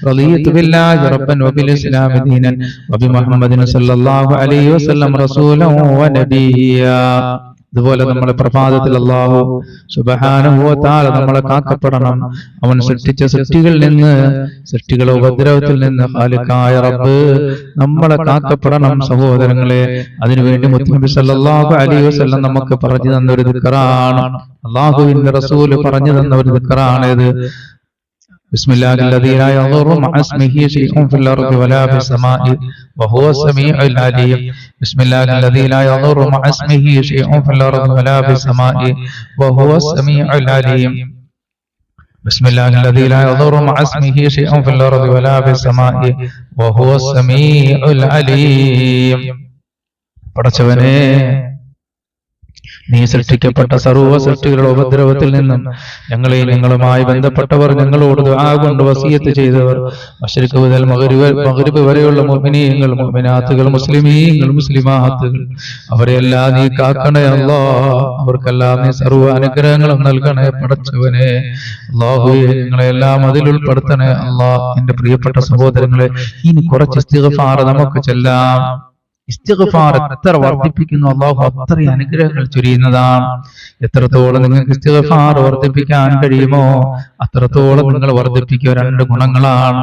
رضيت بالله ربا وبالإسلام دينا وبمحمد صلى الله عليه وسلم رسولا ونبيا. അതുപോലെ നമ്മുടെ പ്രഭാതത്തിൽ അല്ലാഹു സുബ്ഹാനഹു വ തആല നമ്മളെ കാക്കപ്പെടണം. അവൻ സൃഷ്ടിച്ച സൃഷ്ടികളിൽ നിന്ന്, സൃഷ്ടികളുടെ ഉപദ്രവത്തിൽ നിന്ന് ഖാലിഖായ റബ്ബ് നമ്മളെ കാക്കപ്പെടണം സഹോദരങ്ങളെ. അതിനുവേണ്ടി മുഹമ്മദ് സല്ലല്ലാഹു അലൈഹി വസല്ലം നമുക്ക് പറഞ്ഞു തന്ന ഒരു ദിക്റാണ്. അല്ലാഹുവിന്റെ റസൂൽ പറഞ്ഞു തന്ന ഒരു ദിക്റാണ് ഇത്. بسم الله الذي لا يضر مع اسمه شيء في الأرض ولا في السماء وهو السميع العليم. بسم الله الذي لا يضر مع اسمه شيء في الأرض ولا في السماء وهو السميع العليم. بسم الله الذي لا يضر مع اسمه شيء في الأرض ولا في السماء وهو السميع العليم. പടച്ചവനെ, നീ സൃഷ്ടിക്കപ്പെട്ട സർവ്വ സൃഷ്ടികളുടെ ഉപദ്രവത്തിൽ നിന്നും ഞങ്ങളെ, ഞങ്ങളുമായി ബന്ധപ്പെട്ടവർ, ഞങ്ങളോട് ദുആ കൊണ്ട് വസിയത്ത് ചെയ്തവർ, മശ്രിഖ് മുതൽ മഗ്രിബ് വരെയുള്ള മുഅ്മിനീങ്ങൾ, മുഅ്മിനാത്തുകൾ, മുസ്ലിമീങ്ങൾ, മുസ്ലിമാത്തുകൾ, അവരെല്ലാം നീ കാക്കണേ അല്ലാഹ്. അവർക്കെല്ലാം നീ സർവ്വ അനുഗ്രഹങ്ങളും നൽകണേ പടച്ചവനെ. അല്ലാഹുവേ, ഞങ്ങളെല്ലാം അതിൽ ഉൾപ്പെടുത്തണേ അല്ലാഹ്. എന്റെ പ്രിയപ്പെട്ട സഹോദരങ്ങളെ, ഇനി കുറച്ച് ഇസ്തിഗ്ഫാർ നമുക്ക് ചൊല്ലാം. ഇസ്തിഗ്ഫാർ എത്ര വർദ്ധിപ്പിക്കുന്നു അല്ലാഹു അത്രയും അനുഗ്രഹങ്ങൾ ചൊരിയുന്നതാണ്. എത്രത്തോളം നിങ്ങൾക്ക് ഇസ്തിഗ്ഫാർ വർദ്ധിപ്പിക്കാൻ കഴിയുമോ അത്രത്തോളം നിങ്ങൾ വർദ്ധിപ്പിക്കുക. രണ്ട് ഗുണങ്ങളാണ്.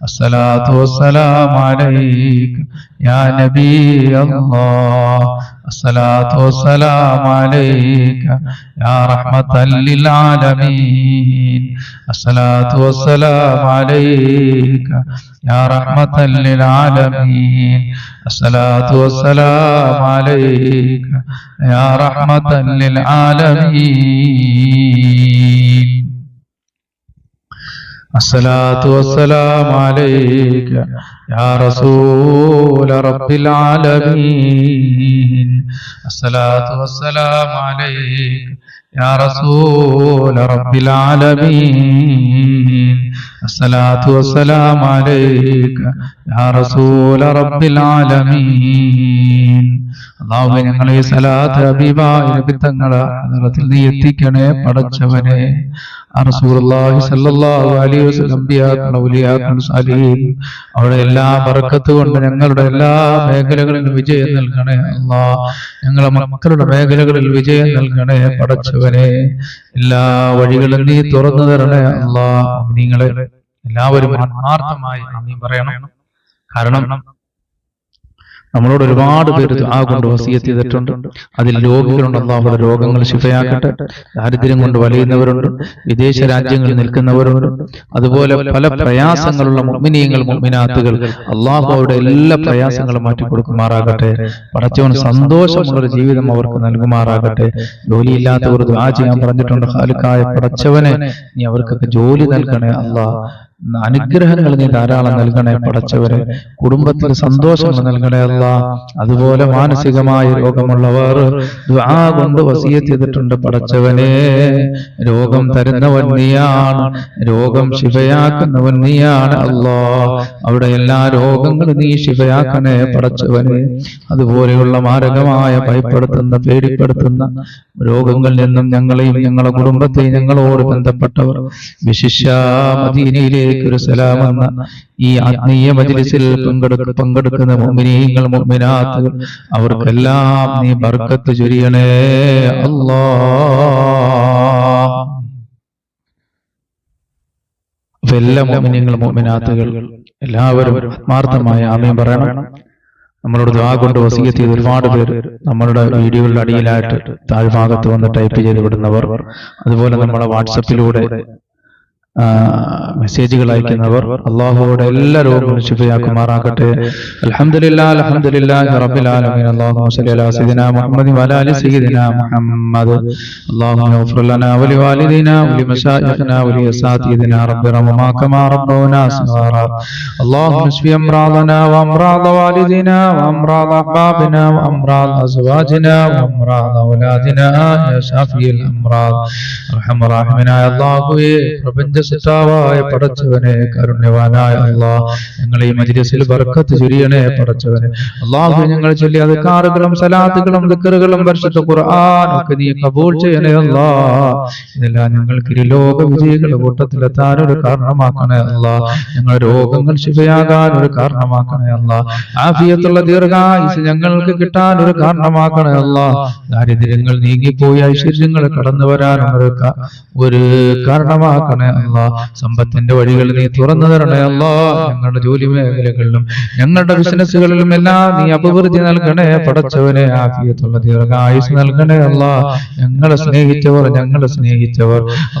الصلاة والسلام عليك يا نبي الله الصلاة والسلام عليك يا رحمة للعالمين الصلاة والسلام عليك يا رحمة للعالمين الصلاة والسلام عليك يا رحمة للعالمين الصلاة والسلام عليك يا رسول رب العالمين الصلاة والسلام عليك يا رسول رب العالمين الصلاة والسلام عليك يا رسول رب العالمين അല്ലാഹുവേ ഞങ്ങളെ ഈ സലാത്ത് ഹബീബായ നബി തങ്ങളെ ഹദ്റത്തിൽ നീ എത്തിക്കണേ പടച്ചവനെ റസൂലുള്ളാഹി സ്വല്ലല്ലാഹു അലൈഹി വസല്ലം അമ്പിയാക്കൾ ഔലിയാക്കൾ സാലിഹീൻ അവരുടെ എല്ലാ ബർക്കത്ത് കൊണ്ട് ഞങ്ങളുടെ എല്ലാ മേഖലകളിലും വിജയം നൽകണേ അല്ലാഹ് ഞങ്ങളുടെ മക്കളുടെ മേഖലകളിൽ വിജയം നൽകണേ പടച്ചവനെ എല്ലാ വഴികളും നീ തുറന്നു തരണേ അല്ലാഹ് മുഅ്മിനീങ്ങളെ എല്ലാവരും ആത്മാർത്ഥമായി ആമീൻ പറയണം കാരണം നമ്മളോട് ഒരുപാട് പേര് ദുആ കൊണ്ട് വസിയത്ത് ചെയ്തിട്ടുണ്ട് അതിൽ രോഗികളുണ്ട് അല്ലാഹുവിന്റെ രോഗങ്ങൾ ശിഫയാക്കട്ടെ ദാരിദ്ര്യം കൊണ്ട് വലയുന്നവരുണ്ട് വിദേശ രാജ്യങ്ങളിൽ നിൽക്കുന്നവരുണ്ട് അതുപോലെ പല പ്രയാസങ്ങളുള്ള മുഅ്മിനീങ്ങൾ മുഅ്മിനാത്തുകൾ അല്ലാഹു അവരുടെ എല്ലാ പ്രയാസങ്ങളും മാറ്റി കൊടുക്കുമാറാകട്ടെ പടച്ചവൻ സന്തോഷമുള്ള ജീവിതം അവർക്ക് നൽകുമാറാകട്ടെ ജോലിയില്ലാത്തവർ ദുആ ചെയ്യാൻ പറഞ്ഞിട്ടുണ്ട് ഖാലിഖായ പടച്ചവനെ നീ അവർക്കൊക്കെ ജോലി നൽകണേ അല്ലാഹ് അനുഗ്രഹങ്ങൾ നീ ധാരാളം നൽകണേ പടച്ചവരെ കുടുംബത്തിന് സന്തോഷങ്ങൾ നൽകണേ അല്ലാഹ് അതുപോലെ മാനസികമായ രോഗമുള്ളവർ ദുആ കൊണ്ട് വസിയത്ത് ചെയ്തിട്ടുണ്ട് പടച്ചവനെ രോഗം തരുന്നവൻ നീയാണ് രോഗം ശിഫയാക്കുന്നവൻ നീയാണ് അല്ലാഹ് അവിടെ എല്ലാ രോഗങ്ങളും നീ ശിഫയാക്കണേ പടച്ചവനെ അതുപോലെയുള്ള മാരകമായ ഭയപ്പെടുത്തുന്ന പേടിപ്പെടുത്തുന്ന രോഗങ്ങളിൽ നിന്നും ഞങ്ങളെയും ഞങ്ങളുടെ കുടുംബത്തെയും ഞങ്ങളോട് ബന്ധപ്പെട്ടവർ വിശിഷ്യ മദീനയിലെ ഒരു സലാം എന്ന ഈ ആത്മീയ മജ്ലിസിൽ പങ്കെടുക്കുന്ന മുഅ്മിനീങ്ങൾ മുഅ്മിനാത്തുകൾ അവർക്കെല്ലാം നീ ബർക്കത്ത് ചൊരിയണേ അല്ലാഹ് എല്ലാ മുഅ്മിനീങ്ങൾ മുഅ്മിനാത്തുകൾ എല്ലാവരും ആത്മാർത്ഥമായ ആമീൻ പറയണം നമ്മളോട് ദുആ കൊണ്ട് വസിയത്ത് ചെയ്ത ഒരുപാട് പേര് നമ്മളുടെ വീഡിയോകളുടെ അടിയിലായിട്ട് താഴ്ഭാഗത്ത് വന്ന് ടൈപ്പ് ചെയ്ത് വിടുന്നവർ അതുപോലെ നമ്മുടെ വാട്സപ്പിലൂടെ മെസ്സേജുകൾ അയക്കുന്നവർ അല്ലാഹുവോടെ എല്ലാ രോഗങ്ങളും ശിഫയാക്കുമാറാകട്ടെ അൽഹംദുലില്ലാഹി അൽഹംദുലില്ലാഹി റബ്ബിൽ ആലമീൻ അല്ലാഹുമ്മ സ്വല്ലി അലാ സയ്യിദിനാ മുഹമ്മദ് വഅലാ ആലി സയ്യിദിനാ മുഹമ്മദ് അല്ലാഹുമ്മ ഗ്ഫിർ ലനാ വലി വാലിദീനാ വലി മശായിഖിനാ വലി അസാതിദിനാ റബ്ബി റഹ്മഹാ കമാ റബ്ബൗനാ സഗീറാ അല്ലാഹുമ്മ ഇശ്ഫി അംറാദനാ വഅംറാദ വാലിദീനാ വഅംറാദ അഹ്ബാബിനാ വഅംറാദ അസ്വാജിനാ വഅംറാദ ഔലാദിനാ യാ ശാഫിയൽ അംറാദ് അർഹമർ റഹീമനായ അല്ലാഹുവേ പ്രപഞ്ച സിതാവായ പടച്ചവനെ കാരുണ്യവാനായ അല്ലാഹ് ഞങ്ങളെ ഈ മജ്ലിസിൽ ബർക്കത്ത് ചൊരിയണേ പടച്ചവനെ അല്ലാഹു ഞങ്ങൾ ചൊല്ലിയ അദ്കാറുകളും സലാത്തുകളും ദിക്റുകളും പരിശുദ്ധ ഖുർആൻ ഒക്കെ നീ കബൂൽ ചെയ്യണേ അല്ലാഹ് ഇതെല്ലാം ഞങ്ങൾക്ക് ഇരുലോക വിജയികളുടെ കൂട്ടത്തിലെത്താൻ ഒരു കാരണമാക്കണേ അല്ലാഹ് ഞങ്ങളുടെ രോഗങ്ങൾ ശിഫയാകാൻ ഒരു കാരണമാക്കണേ അല്ലാഹ് ആഫിയത്തുള്ള ദീർഘായുസ് ഞങ്ങൾക്ക് കിട്ടാൻ ഒരു കാരണമാക്കണേ അല്ലാഹ് ദാരിദ്ര്യങ്ങൾ നീങ്ങിപ്പോയി ഐശ്വര്യങ്ങൾ കടന്നു വരാൻ ഒരു കാരണമാക്കണേ അല്ലാഹ് സമ്പത്തിന്റെ വഴികൾ നീ തുറന്നു തരണേ അല്ലാഹ് ഞങ്ങളുടെ ജോലി മേഖലകളിലും ഞങ്ങളുടെ ബിസിനസ്സുകളിലും എല്ലാം നീ അഭിവൃദ്ധി നൽകണേ പടച്ചവനെ ആഫിയത്തുള്ള ദീർഘായുസ് നൽകണേ അല്ലാഹ് ഞങ്ങളെ സ്നേഹിച്ചവർ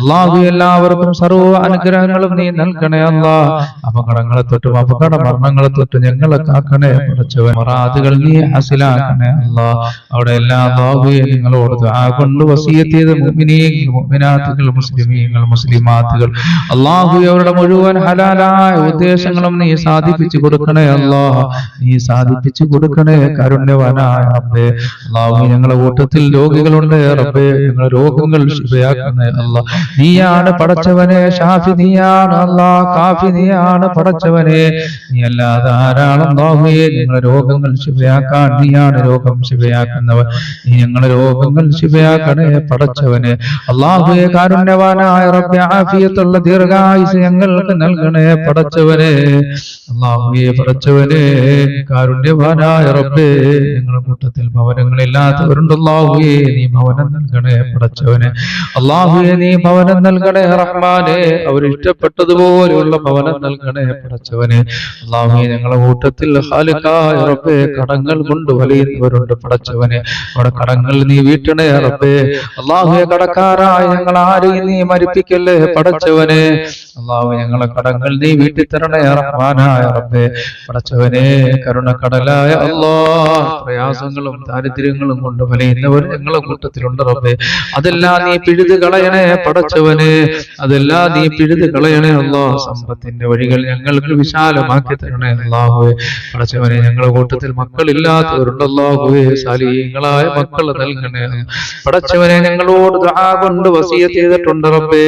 അല്ലാഹു എല്ലാവർക്കും സർവ്വ അനുഗ്രഹങ്ങളും നീ നൽകണേ അല്ലാഹ് അപകടങ്ങളെ തൊട്ടും അപകട മരണങ്ങളെ തൊട്ടും ഞങ്ങളെ കാക്കണേ പടച്ചവൻ മറാദുകൾ നീ ഹസിലാക്കണേ അല്ലാഹ് അവിടെ എല്ലാ അല്ലാഹുവേ നിങ്ങളോട് ദുആ കൊണ്ട് വസിയത്ത് ചെയ്ത മുഅ്മിനീങ്ങൾ മുഅ്മിനാത്തുകൾ മുസ്ലിമീങ്ങൾ മുസ്ലിമാത്തുകൾ അല്ലാഹു അവരുടെ മുഴുവൻ ഹലാലായ ഉദ്ദേശങ്ങളും നീ സാധിപ്പിച്ചു കൊടുക്കണേ അല്ലാഹ് നീ സാധിപ്പിച്ചു കൊടുക്കണേ കാരുണ്യവാനായ റബ്ബേ അല്ലാഹു ഞങ്ങളുടെ കൂട്ടത്തിൽ രോഗികളുണ്ട് റബ്ബേ ഞങ്ങളുടെ രോഗങ്ങൾ ശിഫയാക്കണേ അല്ലാഹ് നീയാണ് പടച്ചവനെ ഷാഫി നീയാണ് അല്ലാഹ് കാഫി നീയാണ് പടച്ചവനെ നീ അല്ലാതെ ധാരാളം അല്ലാഹുവേ ഞങ്ങളുടെ രോഗങ്ങൾ ശിഫയാക്കാൻ നീയാണ് രോഗം ശിഫയാക്കുന്നവൻ നീ ഞങ്ങളുടെ രോഗങ്ങൾ ശിഫയാക്കണേ പടച്ചവനെ അല്ലാഹുവേ കാരുണ്യവാനായ റബ്ബേ ആഫിയത്തുള്ള ആഫിയത്തുള്ള ദീർഘായുസ് ഞങ്ങൾക്ക് നൽകണേ പടച്ചവനെ. അല്ലാഹുവേ പടച്ചവനെ, കാരുണ്യവാനായ റബ്ബേ, ഞങ്ങളുടെ കൂട്ടത്തിൽ ഭവനങ്ങളില്ലാത്തവരുണ്ട്. അല്ലാഹുവേ നീ ഭവനം നൽകണേ പടച്ചവനെ. അല്ലാഹുവേ നീ ഭവനം നൽകണേ റഹ്മാനെ. അവർ ഇഷ്ടപ്പെട്ടതുപോലെയുള്ള ഭവനം നൽകണേ പടച്ചവനെ. അല്ലാഹുവേ ഞങ്ങളുടെ കൂട്ടത്തിൽ ഖാലിഖായ റബ്ബേ കടങ്ങൾ കൊണ്ട് വലിയവരുണ്ട് പടച്ചവനെ. അവിടെ കടങ്ങൾ നീ വീട്ടണേ റബ്ബേ. അല്ലാഹുവേ കടക്കാരായ ഞങ്ങൾ ആരെയും നീ മരിപ്പിക്കല്ലേ പടച്ചവനെ. അല്ലാഹുവേ ഞങ്ങളെ കടങ്ങൾ നീ വീട്ടിത്തരണേ റഹ്മാനായ റബ്ബേ. പടച്ചവനെ കരുണക്കടലായ അല്ലാഹ്, പ്രയാസങ്ങളും ദാരിദ്ര്യങ്ങളും കൊണ്ട് വലയുന്നവർ ഞങ്ങളുടെ കൂട്ടത്തിലുണ്ട് റബ്ബേ. അതെല്ലാം നീ പിഴുത് കളയണേ പടച്ചവനെ. അതെല്ലാം നീ പിഴുത് കളയണേ അല്ലാഹ്. സമ്പത്തിന്റെ വഴികൾ ഞങ്ങൾക്ക് വിശാലമാക്കി തരണേ അല്ലാഹുവേ. പടച്ചവനെ ഞങ്ങളുടെ കൂട്ടത്തിൽ മക്കളില്ലാത്തവരുണ്ട്. അല്ലാഹുവേ സാലിഹീങ്ങളായ മക്കൾ നൽകണേ പടച്ചവനെ. ഞങ്ങളോട് ദുആ കൊണ്ട് വസിയത്ത് ചെയ്തിട്ടുണ്ട് റബ്ബേ,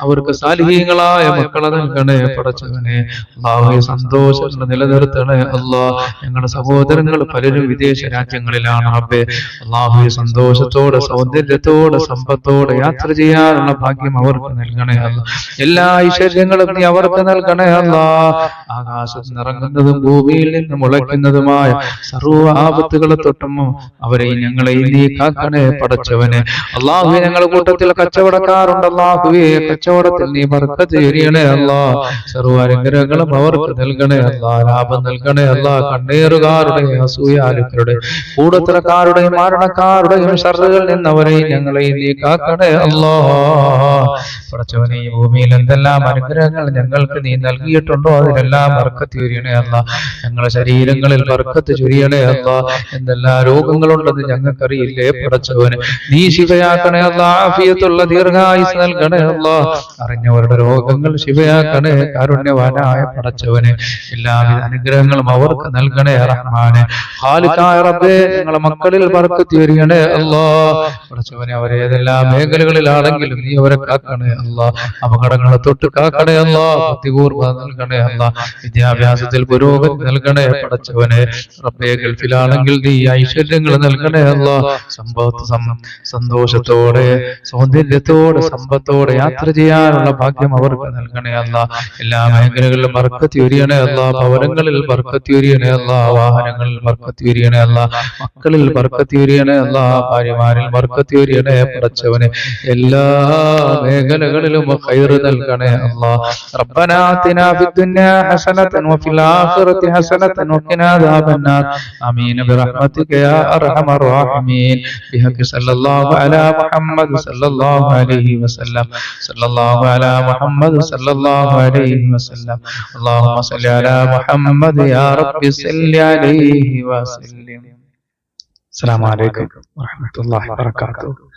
അവർക്ക് സാലിഹീങ്ങളായ മക്കളെ നൽകണേ പടച്ചവനെ. അല്ലാഹുവേ സന്തോഷം നിലനിർത്തണേ അല്ലാഹ്. ഞങ്ങളുടെ സഹോദരങ്ങൾ പലരും വിദേശ രാജ്യങ്ങളിലാണ് റബ്ബേ. അല്ലാഹുവേ സന്തോഷത്തോടെ സൗന്ദര്യത്തോടെ സമ്പത്തോടെ യാത്ര ചെയ്യാനുള്ള ഭാഗ്യം അവർക്ക് നൽകണേ അല്ലാഹ്. എല്ലാ ഐശ്വര്യങ്ങളും നീ അവർക്ക് നൽകണേ അല്ലാഹ്. ആകാശത്ത് നിറങ്ങുന്നതും ഭൂമിയിൽ നിന്ന് മുളയ്ക്കുന്നതുമായ സർവ്വ ആപത്തുകളെ തൊട്ടും അവരെയും ഞങ്ങളെയും നീ കാക്കണേ പടച്ചവനെ. അല്ലാഹുവേ ഞങ്ങളുടെ കൂട്ടത്തിൽ കച്ചവടക്കാരുണ്ട്. അല്ലാഹുവേ കച്ചവടത്തിൽ നീ ബർക്കത്ത് ചൊരിയണേ അല്ലാഹ്. സർവ്വ അനുഗ്രഹങ്ങളും അവർക്ക് നൽകണേ അല്ലാഹ്. ലാഭം നൽകണേ അല്ലാഹ്. കണ്ണീറുകാരുടെയും അസൂയാലുക്കളുടെ കൂടത്തരക്കാരുടെയും മാരണക്കാരുടെയും ഷർറുകളിൽ നിന്ന് അവരെയും ഞങ്ങളെയും നീ കാക്കണേ അല്ലാഹ്. പടച്ചവനെ ഈ ഭൂമിയിൽ എന്തെല്ലാം അനുഗ്രഹങ്ങൾ ഞങ്ങൾക്ക് നീ നൽകിയിട്ടുണ്ടോ അതിലെല്ലാം ബർക്കത്ത് ചൊരിയണേ അല്ലാഹ്. ഞങ്ങളുടെ ശരീരങ്ങളിൽ ബർക്കത്ത് ചൊരിയണേ അല്ലാഹ്. എന്തെല്ലാം രോഗങ്ങളുണ്ടെന്ന് ഞങ്ങൾക്കറിയില്ലേ പടച്ചവനെ. നീ ശിവയാക്കണേ അല്ലാഹ്. ആഫിയത്തുള്ള ദീർഘായുസ് നൽകണേ അല്ലാഹ്. അറിഞ്ഞവരുടെ രോഗങ്ങൾ ശിവയാക്കണേ കാരുണ്യവാനായ പടച്ചവനെ. എല്ലാവിധ അനുഗ്രഹങ്ങളും അവർക്ക് നൽകണേ റഹ്മാനെ. ഖാലിഖായ റബ്ബേ ഞങ്ങളുടെ മക്കളിൽ ബർക്കത്ത് ചൊരിയണേ അല്ലാഹ്. പടച്ചവനെ അവരേതെല്ലാം മേഖലകളിലാണെങ്കിലും നീ അവരെ കാക്കണേ അല്ലാഹ്. അപകടങ്ങളെ തൊട്ട് കാക്കണേ അല്ലാഹ്. ബുദ്ധിപൂർവ്വ നൽകണേ അല്ലാഹ്. വിദ്യാഭ്യാസത്തിൽ പുരോഗതി നൽകണേ പടച്ചവനെ. റബ്ബേ ഗൾഫിലാണെങ്കിൽ നീ ഐശ്വര്യങ്ങൾ നൽകണേ അല്ലാഹ്. സന്തോഷത്തോടെ സൗന്ദര്യത്തോടെ സമ്പത്തോടെ യാത്ര ചെയ്യാനുള്ള ഭാഗ്യം അവർക്ക് നൽകണേ അല്ലാഹ്. എല്ലാ മേഖലകളിലും ബർക്കത്ത് ചൊരിയണേ അല്ലാഹ്. ഭവനങ്ങളിൽ ബർക്കത്ത് ചൊരിയണേ അല്ലാഹ്. വാഹനങ്ങളിൽ ബർക്കത്ത് ചൊരിയണേ അല്ലാഹ്. മക്കളിൽ ബർക്കത്ത് ചൊരിയണേ അല്ലാഹ്. ഭാര്യമാരിൽ ബർക്കത്ത് ചൊരിയണേ പടച്ചവനെ. എല്ലാ മേഖലകളിലും ഖൈർ നൽകണേ അല്ലാഹ്. റബ്ബനാ ആതിനാ ഫിദ്ദുനിയാ ഹസനതൻ വഫിൽ ആഖിറതി ഹസനതൻ വഖിനാ അദാബന്നാർ. ആമീൻ ബിറഹ്മതിക യാ അർഹമർ റഹീമീൻ. ബിഹഖി സല്ലല്ലാഹു അലാ മുഹമ്മദ് സല്ലല്ലാഹു അലൈഹി വസല്ലം. സല്ലല്ലാഹു അലാ മുഹമ്മദ് സല്ലല്ലാഹു അലൈഹി വസല്ലം. അല്ലാഹുമ്മ സല്ലി അലാ മുഹമ്മദ് യാ റബ്ബി സല്ലി അലൈഹി വസല്ലം. അസ്സലാമു അലൈക്കും വറഹ്മത്തുള്ളാഹി വബറകാതുഹു.